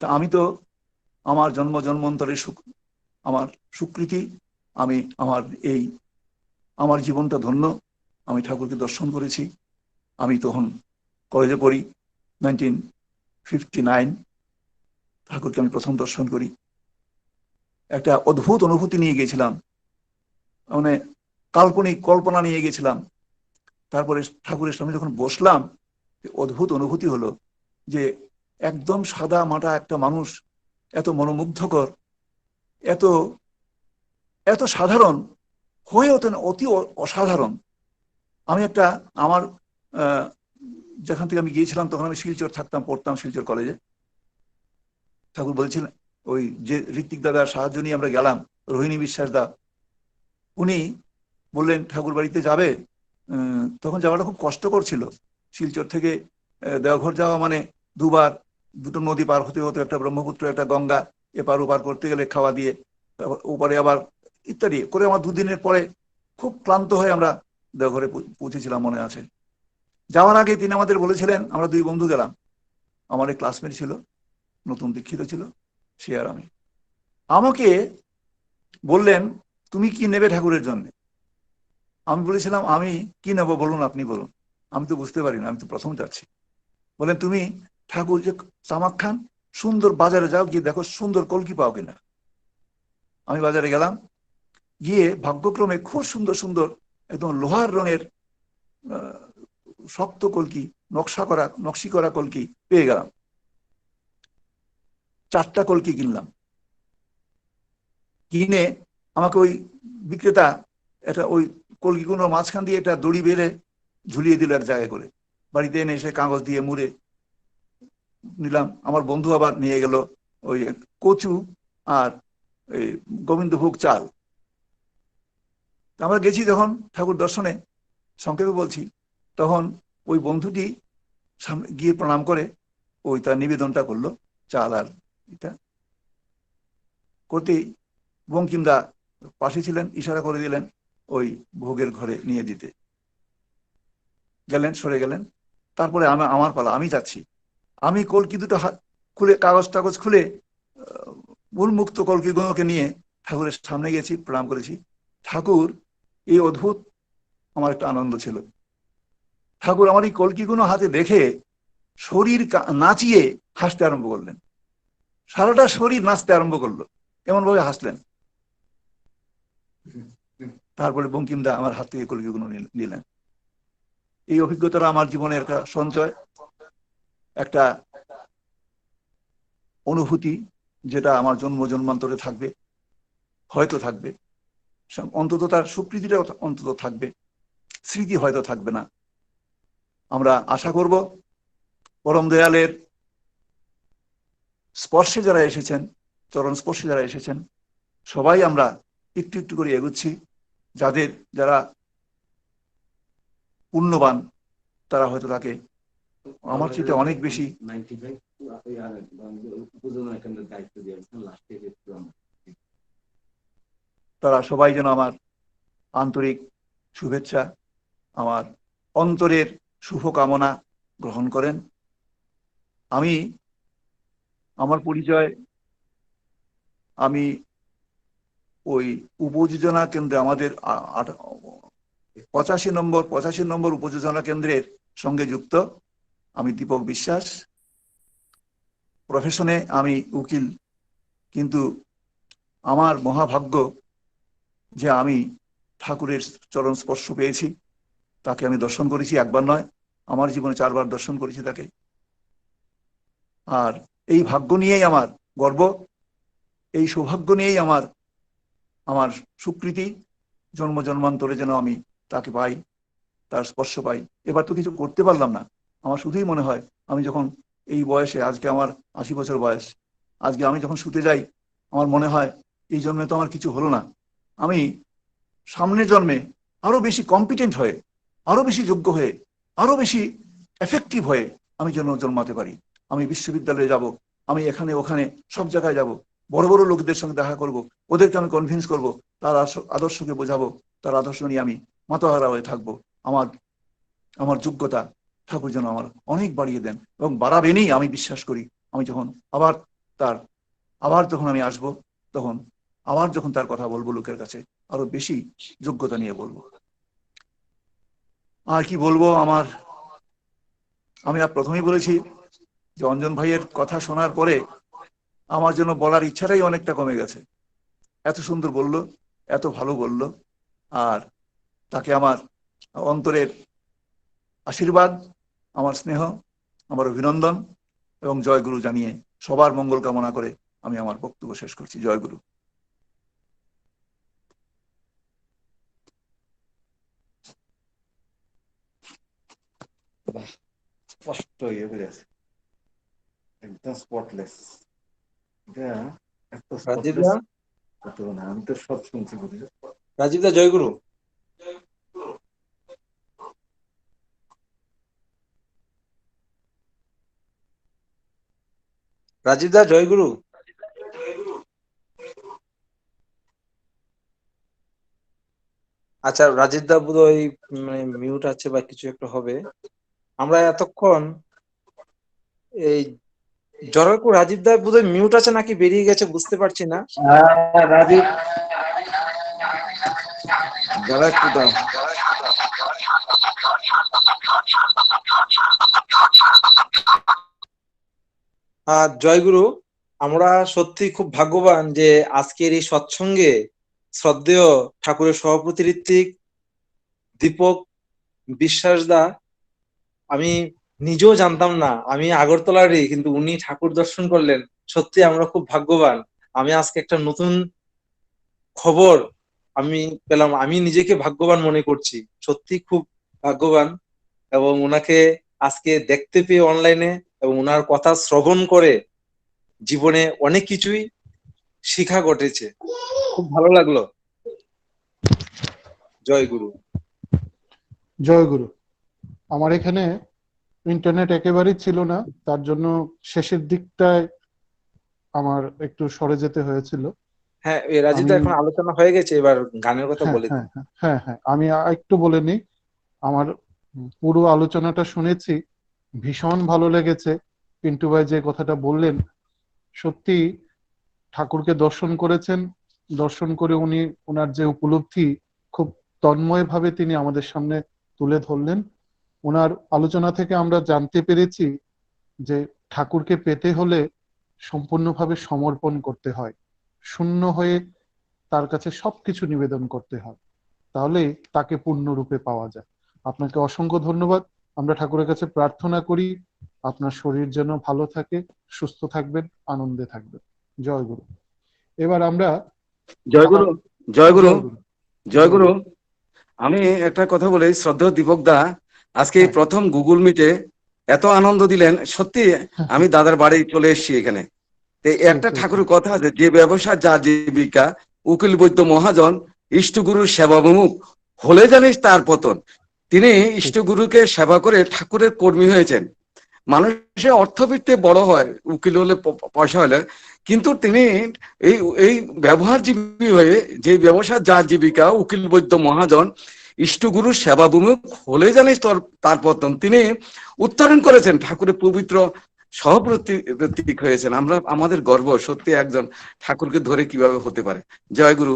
তা আমি তো আমার জন্ম জন্মান্তরের আমার স্বীকৃতি, আমি আমার জীবনটা ধন্য, আমি ঠাকুরকে দর্শন করেছি। আমি তখন কলেজে পড়ি, 1959 ঠাকুরকে আমি প্রথম দর্শন করি। একটা অদ্ভুত অনুভূতি নিয়ে গেছিলাম, মানে কাল্পনিক কল্পনা নিয়ে গেছিলাম। তারপরে ঠাকুরের সামনে যখন বসলাম, অদ্ভুত অনুভূতি হলো যে একদম সাদা মাটা একটা মানুষ, এত মনোমুগ্ধকর, এত এত সাধারণ হয়ে ওঠেন, অতি অসাধারণ। আমি আমার যেখান থেকে আমি গিয়েছিলাম তখন আমি শিলচর থাকতাম, পড়তাম শিলচর কলেজে। ঠাকুর বলছিলেন, ওই যে ঋত্বিক দাদার সাহায্য নিয়ে আমরা গেলাম, রোহিণী বিশ্বাস দা, উনি বললেন ঠাকুর বাড়িতে যাবে। তখন যাওয়াটা খুব কষ্টকর ছিল। শিলচর থেকে দেওঘর যাওয়া মানে দুটো নদী পার হতে হতো, একটা ব্রহ্মপুত্র একটা গঙ্গা, এপার ওপার করতে গেলে খাওয়া দিয়ে, ওপারে আবার ইত্যাদি করে আমার দুদিনের পরে খুব ক্লান্ত হয়ে আমরা দেওঘরে পৌঁছেছিলাম, মনে আছে। যাওয়ার আগে তিনি আমাদের বলেছিলেন, আমরা দুই বন্ধু গেলাম, আমার এক ক্লাসমেট ছিল, নতুন দীক্ষিত ছিল, সে আর আমি। আমাকে বললেন তুমি কি নেবে ঠাকুরের জন্য? আমি বলেছিলাম আমি কি নেবো বলুন, আপনি বলুন, আমি তো বুঝতে পারি না, আমি তো প্রথম যাচ্ছি। বলেন তুমি ঠাকুর যে তামাক খান, সুন্দর বাজারে যাও, গিয়ে দেখো সুন্দর কলকি পাও কিনা। আমি বাজারে গেলাম, গিয়ে ভাগ্যক্রমে খুব সুন্দর সুন্দর একদম লোহার রঙের শক্ত কলকি, নকশি করা কলকি পেয়ে গেলাম। 4টা কলকি কিনলাম। কিনে আমাকে ওই বিক্রেতা এটা ওই কলকিগুলোর মাঝখান দিয়ে একটা দড়ি বেঁধে ঝুলিয়ে দিল এক জায়গায় করে। বাড়িতে এনে এসে কাগজ দিয়ে মুড়ে নিলাম। আমার বন্ধু আবার নিয়ে গেল ওই কচু আর এই গোবিন্দভোগ চাল। আমরা গেছি যখন ঠাকুর দর্শনে, সংক্ষেপে বলছি, তখন ওই বন্ধুটি সামনে গিয়ে প্রণাম করে ওই তার নিবেদনটা করলো, চাল আর এটা করতেই বঙ্কিমদা পাশে ছিলেন, ইশারা করে দিলেন ওই ভোগের ঘরে নিয়ে দিতে। গেলেন, সরে গেলেন। তারপরে আমার পালা, আমি যাচ্ছি। আমি কলকি দুটো খুলে, কাগজ টাগজ খুলে উন্মুক্ত কলকিগুলোকে নিয়ে ঠাকুরের সামনে গেছি, প্রণাম করেছি। ঠাকুর, এই অদ্ভুত আমার একটা আনন্দ ছিল, ঠাকুর আমার এই কলকিগুলো হাতে দেখে শরীর নাচিয়ে হাসতে আরম্ভ করলেন, সারাটা শরীর নাচতে আরম্ভ করলো, এমন ভাবে হাসলেন। তারপরে বঙ্কিমদা আমার হাত থেকে কলকিগুলো নিলেন। এই অভিজ্ঞতাটা আমার জীবনের একটা সঞ্চয়, একটা অনুভূতি, যেটা আমার জন্ম জন্মান্তরে থাকবে, হয়তো থাকবে, অন্তত তার স্বীকৃতিটা অন্তত থাকবে, স্মৃতি হয়তো থাকবে না। আমরা আশা করব পরম দয়ালের স্পর্শে যারা এসেছেন, চরণ স্পর্শে যারা এসেছেন, সবাই আমরা একটু একটু করে এগুচ্ছি। যারা পুণ্যবান, তারা হয়তো তাকে আমার চেয়ে অনেক বেশি তারা সবাই যেন আমার আন্তরিক শুভেচ্ছা, আমার অন্তরের শুভকামনা গ্রহণ করেন। আমি আমার পরিচয়, আমি ওই উপযোজনা কেন্দ্রে, আমাদের 85 নম্বর উপযোজনা কেন্দ্রের সঙ্গে যুক্ত। আমি দীপক বিশ্বাস, প্রফেশনে আমি উকিল, কিন্তু আমার মহাভাগ্য যে আমি ঠাকুরের চরণ স্পর্শ পেয়েছি, তাকে আমি দর্শন করেছি, একবার নয়, আমার জীবনে 4 বার দর্শন করেছি তাকে। আর এই ভাগ্য নিয়েই আমার গর্ব, এই সৌভাগ্য নিয়েই আমার স্বীকৃতি, জন্ম জন্মান্তরে যেন আমি তাকে পাই, তার স্পর্শ পাই। এবার তো কিছু করতে পারলাম না, আমার শুধুই মনে হয় আমি যখন এই বয়সে, আজকে আমার 80 বছর বয়স, আজকে আমি যখন শুতে যাই, আমার মনে হয় এই জন্মে তো আমার কিছু হলো না, আমি সামনের জন্মে আরো বেশি কম্পিটেন্ট হয়ে, আরো বেশি যোগ্য হয়ে, আরো বেশি এফেক্টিভ হয়ে আমি যেন জন্মাতে পারি। আমি বিশ্ববিদ্যালয়ে যাব, আমি এখানে ওখানে সব জায়গায় যাব, বড় বড় লোকদের সঙ্গে দেখা করব, ওদেরকে আমি কনভিন্স করব, তার আদর্শকে বোঝাবো, তার আদর্শ নিয়ে আমি মাতাহারা হয়ে থাকবো। আমার যোগ্যতা ঠাকুর যেন আমার অনেক বাড়িয়ে দেন, এবং বাড়াবেনই আমি বিশ্বাস করি। আমি যখন আবার যখন আমি আসব, তখন আবার যখন তার কথা বলবো লোকের কাছে, আরো বেশি যোগ্যতা নিয়ে বলবো। আর কি বলবো, আমি প্রথমেই বলেছি যে অঞ্জন ভাইয়ের কথা শোনার পরে আমার জন্য বলার ইচ্ছাটাই অনেকটা কমে গেছে। এত সুন্দর বললো, এত ভালো বললো, আর তাকে আমার অন্তরের আশীর্বাদ, আমার স্নেহ, আমার অভিনন্দন এবং জয়গুরু জানিয়ে সবার মঙ্গল কামনা করে আমি আমার বক্তব্য শেষ করছি। জয়গুরু। স্পষ্ট ইয়ে হয়ে আছে, একদম স্পটলেস। রাজীবদা, আমি তো সব শুনছি। রাজীবদা জয়গুরু। রাজীবদা জয়গুরু। আচ্ছা, রাজীবদা বোধহয় মানে মিউট আছে বা কিছু একটা হবে। আমরা এতক্ষণ এই জয়গুরু, রাজীবদা বোধহয় মিউট আছে নাকি বেরিয়ে গেছে, বুঝতে পারছি না। রাজীব যারা একটু দাও। জয়গুরু, আমরা সত্যি খুব ভাগ্যবান যে আজকের এই সৎসঙ্গে শ্রদ্ধেয় ঠাকুরের সভাপতি ঋত্বিক দীপক বিশ্বাস দা, আমি নিজেও জানতাম না, আমি আগরতলারই, কিন্তু উনি ঠাকুর দর্শন করলেন। সত্যি আমরা খুব ভাগ্যবান। আমি আজকে একটা নতুন খবর আমি পেলাম, আমি নিজেকে ভাগ্যবান মনে করছি, সত্যি খুব ভাগ্যবান। এবং ওনাকে আজকে দেখতে পেয়ে অনলাইনে, এবং ওনার কথা শ্রবণ করে জীবনে অনেক কিছুই শিক্ষা ঘটেছে, খুব ভালো লাগলো। জয় গুরু। জয় গুরু। আমার এখানে ইন্টারনেট একেবারেই ছিল না, তার জন্য শেষের দিকটায় আমার একটু সরে যেতে হয়েছিল। হ্যাঁ, রাজীব, এখন আলোচনা হয়ে গেছে, এবার গানের কথা বলে দিন। হ্যাঁ, আমি একটু বলে নিই। আমার পুরো আলোচনাটা শুনেছি, ভীষণ ভালো লেগেছে। পিন্টু ভাই যে কথাটা বললেন, সত্যি ঠাকুরকে দর্শন করেছেন, দর্শন করে উনি ওনার যে উপলব্ধি খুব তন্ময় ভাবে তিনি আমাদের সামনে তুলে ধরলেন। ওনার আলোচনা থেকে আমরা জানতে পেরেছি যে ঠাকুরকে পেতে হলে সম্পূর্ণভাবে সমর্পণ করতে হয়, শূন্য হয়ে তার কাছে সবকিছু নিবেদন করতে হয়, তাহলে তাকে পূর্ণরূপে পাওয়া যায়। আপনাকে অসংখ্য ধন্যবাদ। আমরা ঠাকুরের কাছে প্রার্থনা করি আপনার শরীর যেন ভালো থাকে, সুস্থ থাকবেন, আনন্দে থাকবেন। জয় গুরু। এবার আমরা জয়গুরু, জয়গুরু, জয়গুরু। আমি একটা কথা বলি, শ্রদ্ধেয় দীপক দা আজকে এই প্রথম গুগল মিটে এত আনন্দ দিলেন, সত্যি আমি দাদার বাড়ি চলে এসেছি এখানে। একটা ঠাকুরের কথা আছে, যে ব্যবসা যা জীবিকা, উকিল বৈদ্য মহাজন ইষ্টগুরুর সেবাবিমুখ হলে জানিস তার পতন। তিনি ইষ্টগুরুকে সেবা করে ঠাকুরের কর্মী হয়েছেন। মানুষের অর্থবিত্তে বড় হয়, উকিল হলে পয়সা হলে, কিন্তু তিনি এই এই ব্যবহারজীবী হয়ে, যে ব্যবসা যা জীবিকা, উকিল বৈদ্য মহাজন ইষ্টগুরুর সেবাবিমুখ হলে জানিস তার পতন। তিনি উত্তরণ করেছেন, ঠাকুরের পবিত্র সহপ্রতীক হয়েছেন। আমাদের গর্ব, সত্যি একজন ঠাকুরকে ধরে কিভাবে হতে পারে। জয় গুরু,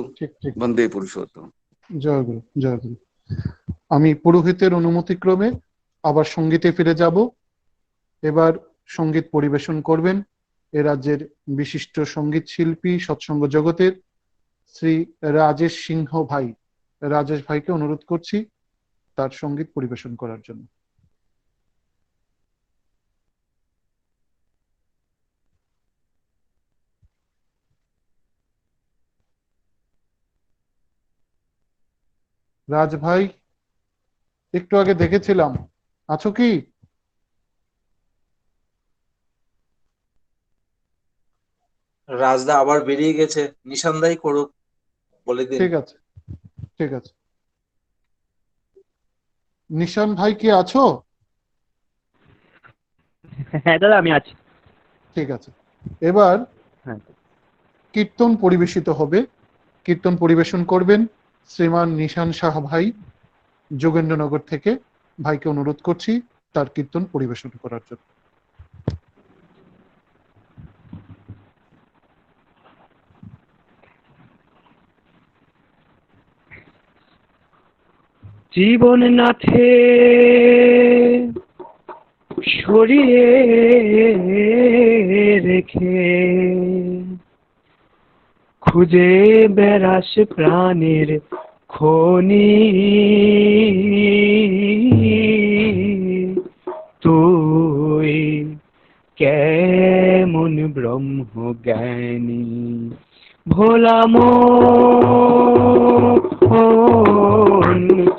বন্দে পুরুষোত্তম। জয় গুরু, জয় গুরু। আমি পুরোহিতের অনুমতিক্রমে আবার সঙ্গীতে ফিরে যাব। এবার সঙ্গীত পরিবেশন করবেন এ রাজ্যের বিশিষ্ট সঙ্গীত শিল্পী, সৎসঙ্গ জগতের শ্রী রাজেশ সিংহ ভাই। রাজেশ ভাইকে অনুরোধ করছি তার সঙ্গীত পরিবেশন করার জন্য। রাজ ভাই, একটু আগে দেখেছিলাম, আছো কি? রাজদা আবার বেরিয়ে গেছে, নিশানদাই করুক, বলে দিন। ঠিক আছে, ঠিক আছে। নিশান ভাই কি আছো? হ্যাঁ দাদা, আমি আছি। ঠিক আছে। এবার কীর্তন পরিবেশিত হবে। কীর্তন পরিবেশন করবেন শ্রীমান নিশান সাহা ভাই, যোগেন্দ্রনগর থেকে। ভাইকে অনুরোধ করছি তার কীর্তন পরিবেশন করার জন্য। জীবন নাথে সরিয়ে রেখে খুঁজে বেড়াস প্রাণের খনি, তুই কেমন ব্রহ্ম জ্ঞানী ভোলা মন,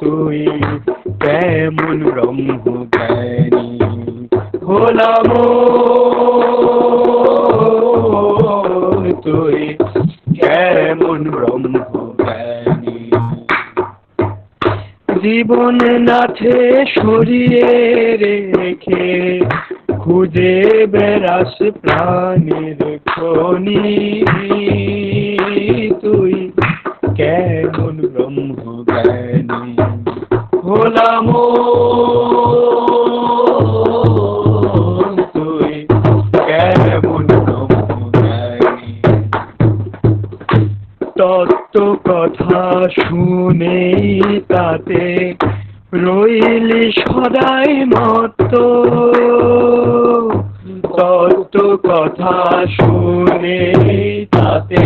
তুই কেমন ব্রহ্ম জ্ঞানী ভোলা মন, তুই কেমন ব্রহ্ম জ্ঞানী। জীবন নাথে সরিয়ে রেখে খুঁজে বেড়াস প্রাণের খনি, তুই কেমন ব্রহ্ম জ্ঞানী ভোলা মন, তুই কেমন ব্রহ্ম জ্ঞানী। তত্ত্ব কথা শুনে তাতে রইলি সদাই মত্ত, তত্ত্ব কথা শুনে তাতে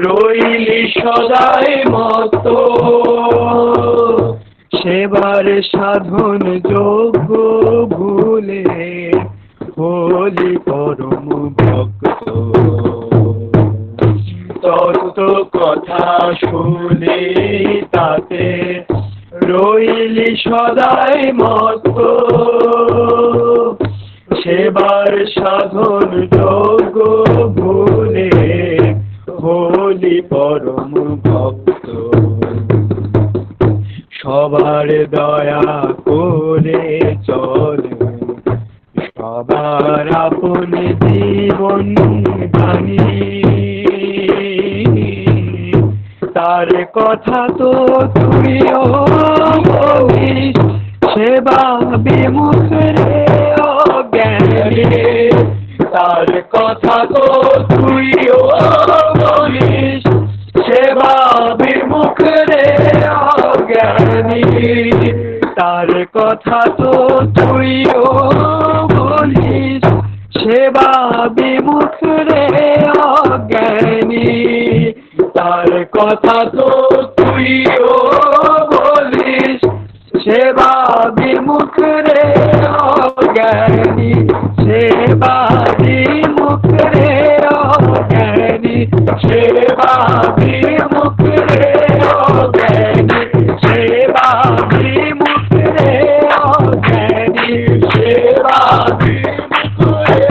রইলি সদাই মত্ত, সেবার সাধন যোগ্য ভুলে হলি পরম ভক্ত। তত্ত্ব কথা শুনে তাতে রইলি সদাই মত্ত, সেবার সাধন যোগ্য ভুলে হলি পরম ভক্ত। সবার দয়া করে চল, সবার আপন জীবন জানি, তার কথা তো তুইও বলিস, সেবা বিমুখ রে অজ্ঞানী তার কথা তো তুইও বলিস সেবা বিমুখ রে অজ্ঞানী তার কথা তো তুইও বলিস সেবা বিমুখ রে অজ্ঞানী তার কথা তো তুইও বলিস সেবা বিমুখ রে অজ্ঞানী সেবা বিমুখ রে অজ্ঞানী সেবা বিমুখ রে অজ্ঞানী সেবা বিমুখ রে অজ্ঞানী সেবা বিমুখ রে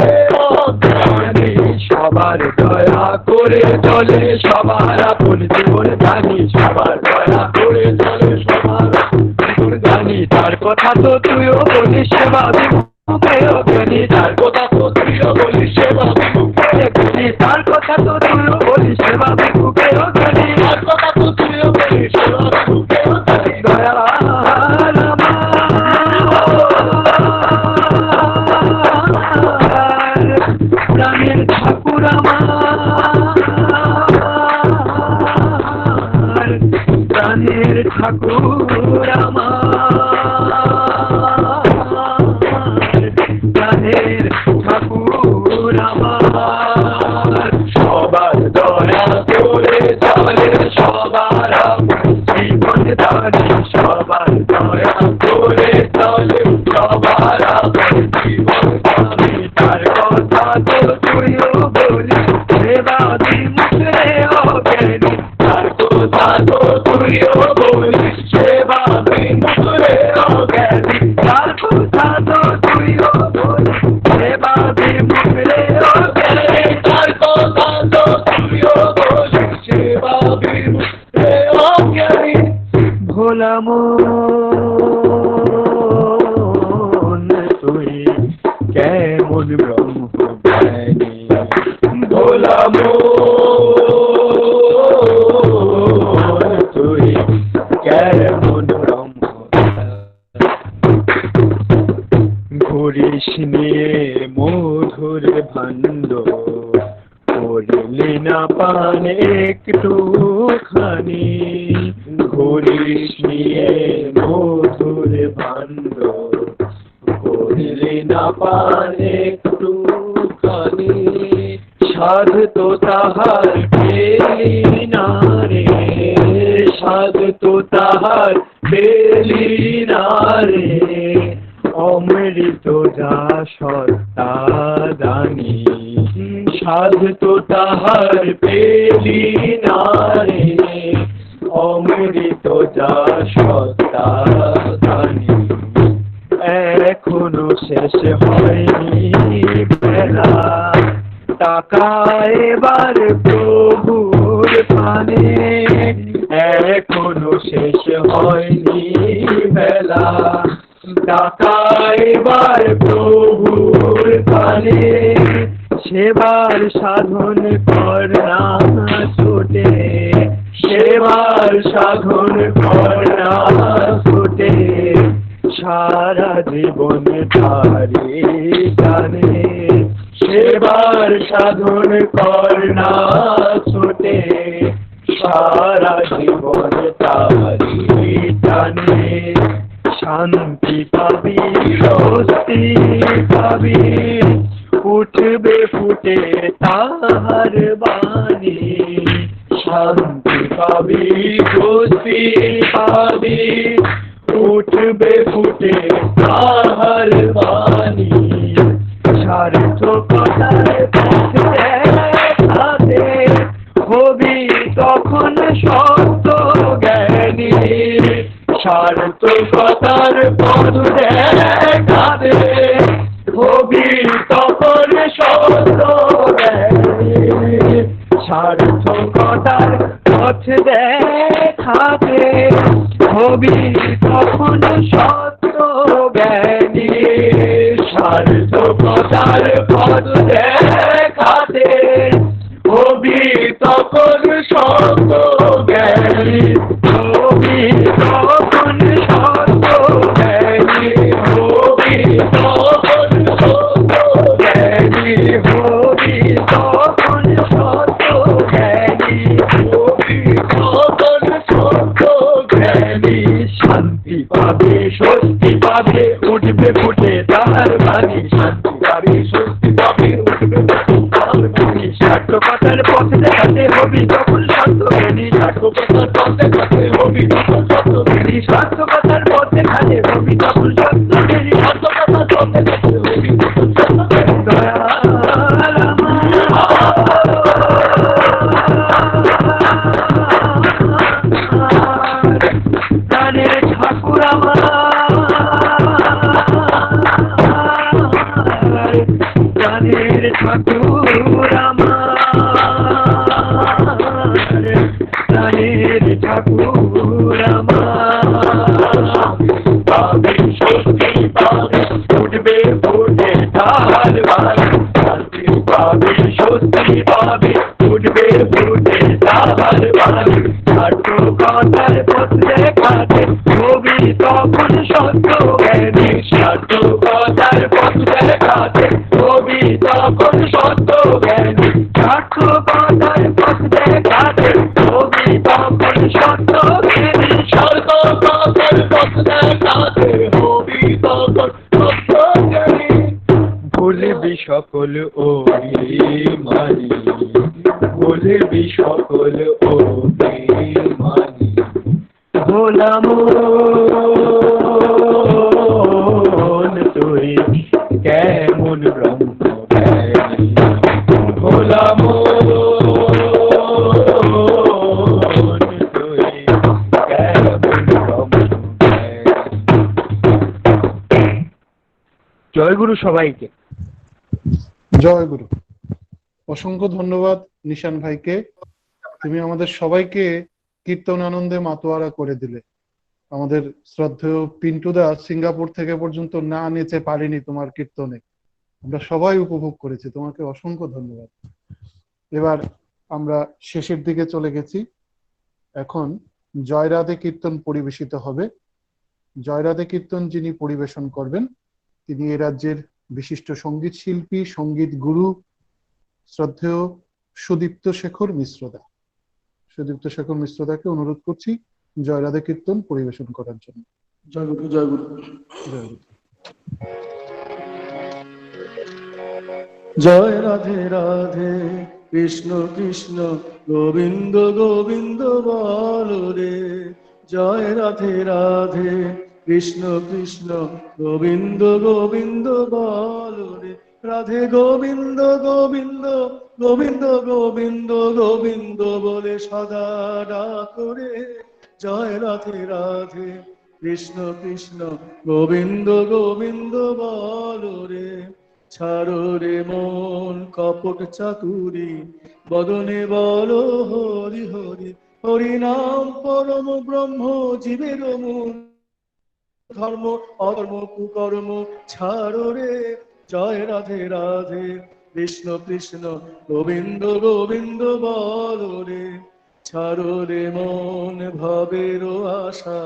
অজ্ঞানী সবার দয়া করে চলে সবার আপন জীবন জানি সবার দয়া করে চলে সবার জানি তার কথা তো তুইও বলিস সেবা বিমুখে অজ্ঞানী তার কথা তো তুইও বলিস সেবা বিমুখে অজ্ঞানী তার কথা তো তুইও বলিস সেবা বিমুখে অজ্ঞানী তার কথা তো তুইও বলিস সেবা বিমুখে অজ্ঞানী দয়াল প্রাণের ঠাকুর আমার প্রাণের ঠাকুর আমার প্রাণের ঠাকুর আমার সবার দয়া করে চলে সবার জীবন দানি সবার দয়া করে চলে সবার জীবন দানি তার কথা তো তুইও বলিস সেবা বিমুখ রে অজ্ঞানী তার কথা তো তুইও বলিস সেবা বিমুখ রে অজ্ঞানী তার কথা তো তুইও বলিস সেবা বিমুখ রে অজ্ঞানী তার কথা তো তুইও বলিস সেবা বিমুখ রে অজ্ঞানী ভোলা মন তুই কেমন ব্রহ্মজ্ঞানী ভোলা মন তুই কেমন ঘুরিস নিয়ে মধুর ভাণ্ড করলি না পান একটু খানি ঘুরিস নিয়ে মধুর ভাণ্ড করলি না পান একটু খানি সাধ তো তাহার পেলি না রে সাধ তো তাহার পেলি না রে অমৃত যা সত্তা দানি সাধ তো তাহার পেলি না রে অমৃত যা সত্তা দানি এখনো শেষ হয়নি বেলা টাকা এবার প্রভুর পানে এখনো শেষ হয়নি বেলা টাকা এবার প্রভুর পানে সেবার সাধন কর না ছোটে সেবার সাধন কর না ছোটে সারা জীবন তারি টানে সেবার সাধন কর না ছোটে সারা জীবন তারি টানে শান্তি পাবি স্বস্তি পাবি উঠবে ফুটে তাহার বাণী শান্তি পাবি স্বস্তি পাবি উঠবে ফুটে তাহার বাণী সার্থকতার পথ দেখাতে হবি তখন সত্য জ্ঞানী সার্থকতার পথ দেখাতে হবি তখন সত্য জ্ঞানী সার্থকতার পথ দেখাতে হবি তখন সত্য জ্ঞানী সার্থকতার পথ দেখাতে হবি তখন সত্য জ্ঞানী হবি তখন সত্য জ্ঞানী সার্থকতার পথে ঘাটে হবি তখন সত্য বেরি সার্থকতার পথে ঘাটে হবি তখন সত্য বেরি সার্থকতার পথে ঘাটে হবি তখন সত্য বেরি দয়াল প্রাণের ঠাকুর আমার প্রাণের ঠাকুর আমার প্রাণের ঠাকুর আমার পাবে স্বস্তি পাবে উঠবে ফুটে ঢাল ভাই পাবে স্বস্তি পাবে উঠবে ফুটে ঢাল ভাই সার্থকতার পথ দেখাতে ছবি তখন সত্য জ্ঞানী সার্থকতার পথ দেখাতে ছবি তখন সত্য জ্ঞানী সার্থকতার পথ দেখাতে ছবি তখন সত্য জ্ঞানী সার্থকতার পথ দেখাতে ছবি তখন সত্য জ্ঞানী ভুলবি সকল অভিমানী ভুলবি সকল অভিমানী ভোলাম তুই কেমন ব্রহ্ম জ্ঞানী ভোলাম তুই কেমন ব্রহ্ম জয় গুরু সবাইকে জয় গুরু। অসংখ্য ধন্যবাদ নিশান ভাইকে, তুমি আমাদের সবাইকে কীর্তন আনন্দে মাতোয়ারা করে দিলে। আমাদের শ্রদ্ধেয় পিন্টুদা সিঙ্গাপুর থেকে পর্যন্ত না নেচে পারিনি তোমার কীর্তনে, আমরা সবাই উপভোগ করেছি, তোমাকে অসংখ্য ধন্যবাদ। এবার আমরা শেষের দিকে চলে গেছি, এখন জয়রাধে কীর্তন পরিবেশিত হবে। জয়রাধে কীর্তন যিনি পরিবেশন করবেন তিনি এ রাজ্যের বিশিষ্ট সঙ্গীত শিল্পী, সঙ্গীত গুরু, শ্রদ্ধেয় সুদীপ্ত শেখর মিশ্রদা। সুদীপ্ত শেখর মিশ্রদাকে অনুরোধ করছি জয়রাধে কীর্তন পরিবেশন করার জন্য। জয় গুরু, জয় গুরু, জয় গুরু। জয় রাধে রাধে কৃষ্ণ কৃষ্ণ গোবিন্দ গোবিন্দ বল রে। জয় রাধে রাধে কৃষ্ণ কৃষ্ণ গোবিন্দ গোবিন্দ বল রে। রাধে গোবিন্দ গোবিন্দ গোবিন্দ গোবিন্দ গোবিন্দ বলে সদা ডাক রে। জয় রাধে রাধে কৃষ্ণ কৃষ্ণ গোবিন্দ গোবিন্দ বল রে। ছাড়ো রে মন কপট চাতুরি, বদনে বলো হরি হরি। হরি নাম পরম ব্রহ্ম, জীবের মূল ধর্ম, অধর্ম কুকর্ম ছাড়ো রে। জয় রাধে রাধে কৃষ্ণ কৃষ্ণ গোবিন্দ গোবিন্দ বল রে। ছাড়ো রে মন ভবের আশা,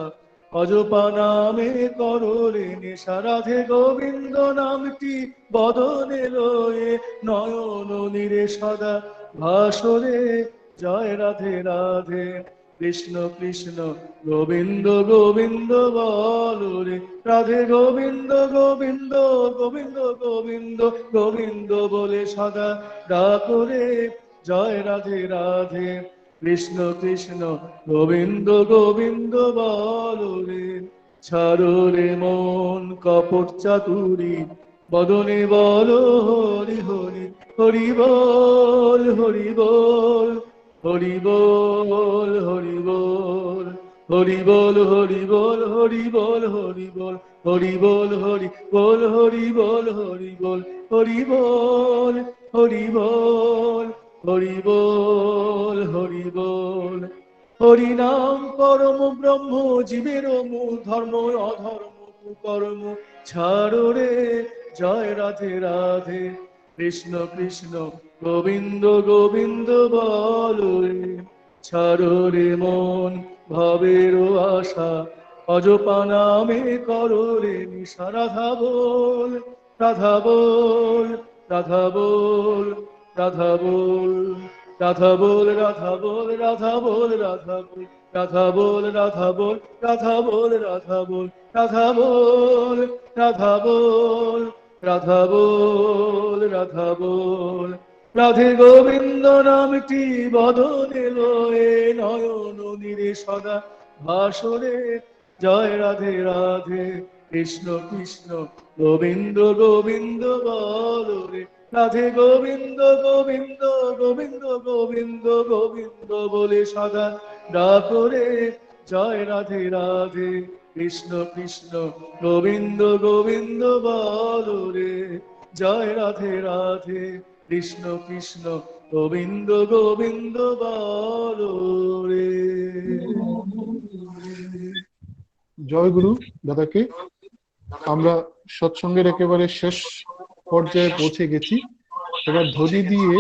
অজপা নামে করো রে নেশা। রাধে গোবিন্দ নামটি বদনে লয়ে, নয়ন নীরে সদা ভাসরে। জয় রাধে রাধে কৃষ্ণ কৃষ্ণ গোবিন্দ গোবিন্দ বল রে। রাধে গোবিন্দ গোবিন্দ গোবিন্দ গোবিন্দ গোবিন্দ বলে সদা ডাক রে। জয় রাধে রাধে কৃষ্ণ কৃষ্ণ গোবিন্দ গোবিন্দ বল রে। ছাড়ো রে মন কপট চাতুরি, বদনে বলো হরি হরি। হরি বল হরি বল হরি বল হরি বল হরি বল হরি বল হরি বল হরি বল হরি বল হরি বল হরি বল হরি বল হরি বল হরি বল হরি বল হরি বল। হরি নাম পরম ব্রহ্ম, জীবের মূল ধর্ম, অধর্ম কুকর্ম ছাড়ো রে। জয় রাধে রাধে কৃষ্ণ কৃষ্ণ গোবিন্দ গোবিন্দ বল রে। ছাড়ো রে মন ভবের আশা, অজপা নামে করো রে নিশা। রাধা বল রাধা বল রাধা বল রাধা বল রাধা বল রাধা বল রাধা বল রাধা বল রাধা বল রাধা বল রাধা বল রাধা বল রাধা বল রাধা বল রাধা বল রাধা বল। রাধে গোবিন্দ নামটি বদনে লয়ে নয়ন নীরে সদা ভাসরে জয় রাধে রাধে কৃষ্ণ কৃষ্ণ গোবিন্দ গোবিন্দ বলো রে রাধে গোবিন্দ গোবিন্দ গোবিন্দ গোবিন্দ গোবিন্দ বলে সদা ডাকরে জয় রাধে রাধে কৃষ্ণ কৃষ্ণ গোবিন্দ গোবিন্দ বলো রে জয় রাধে রাধে কৃষ্ণ কৃষ্ণ গোবিন্দ গোবিন্দ বলো রে। জয় গুরু দাদাকে। আমরা সৎসঙ্গের একেবারে শেষ পর্যায়ে পৌঁছে গেছি। এবার ধ্বনি দিয়ে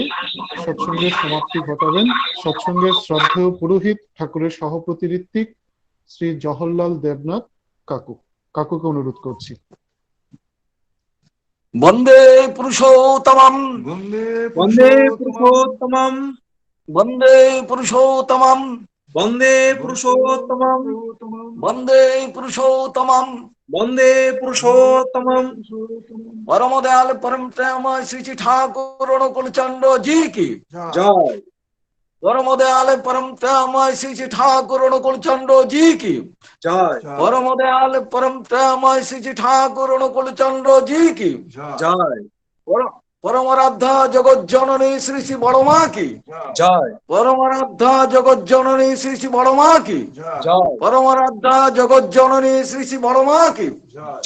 সৎসঙ্গের সমাপ্তি ঘটাবেন সৎসঙ্গের শ্রদ্ধেয় পুরোহিত ঠাকুরের সহপ্রতি ঋত্বিক শ্রী জওহরলাল দেবনাথ কাকুকে অনুরোধ করছি। বন্দে পুরুষোত্তমম বন্দে বন্দে পুরুষোত্তমম বন্দে পুরুষোত্তমম বন্দে পুরুষোত্তমম বন্দে পুরুষোত্তমম বন্দে পুরুষোত্তমম परम दयाल परम प्रेममय श्री श्री ठाकुर अनुकूल चंद्र जी की জয় परम दयाल परम प्रेममय श्री श्री ठाकुर अनुकूल चंद्र जी की জয় परम दयाल परम प्रेममय श्री श्री ठाकुर अनुकूल चंद्र जी की জয় परम आराध्या जगत जननी श्री श्री बड़ माँ की জয় परम आराध्या जगत जननी श्री श्री बड़ माँ की জয় परम आराध्या जगत जननी श्री श्री बड़ माँ की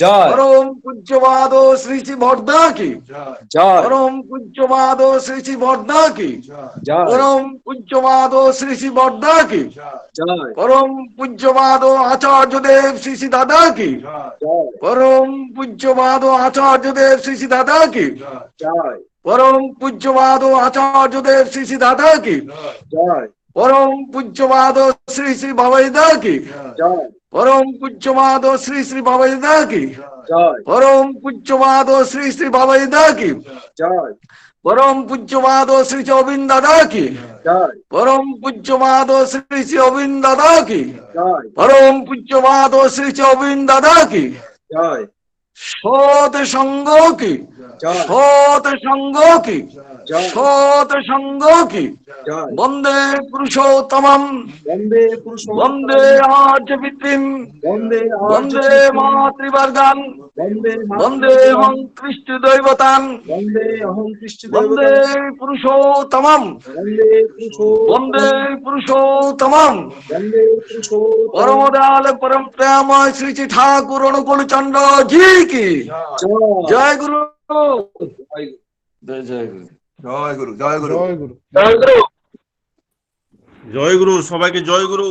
জয় परम पूज्यवाद श्री श्री भरदा की জয় परम पूज्यवाद श्री श्री भरदा की জয় परम पूज्यवाद श्री श्री भरदा की জয় परम पूज्यवाद आचार्य देव श्री श्री दादा की জয় परम पूज्यवाद आचार्य देव श्री श्री दादा की জয় परम पूज्यवाद आचार्य देव श्री श्री दादा की জয় परम पूज्यवाद श्री श्री भवैदा की জয় परम पूज्यवाद श्री श्री भवैदा की জয় परम पूज्यवाद श्री श्री भवैदा की জয় परम पूज्यवाद श्री अरविंद दादा की জয় परम पूज्यवाद श्री श्री अरविंद दादा की জয় परम पूज्यवाद श्री श्री अरविंद दादा की জয় सत संग की জয় सत संग की জয় सत संग की জয় वंदे पुरुषोत्तमम বন্দে পুরুষোত্তমম वंदे आर्य पितृम বন্দে वंदे मातृवर्गान বন্দে वंदे हम कृष्ण दैवतान বন্দে অহং কৃষ্ণ वंदे पुरुषोत्तमम বন্দে পুরুষোত্তমম वंदे पुरुषोत्तमम বন্দে পুরুষোত্তমম परम दयाल परम प्रेममय श्री श्री ठाकुर अनुकूल चंद्र जी की जय गुरु जय जय गुरु জয় গুরু জয় গুরু জয় গুরু। জয় গুরু সবাইকে জয় গুরু।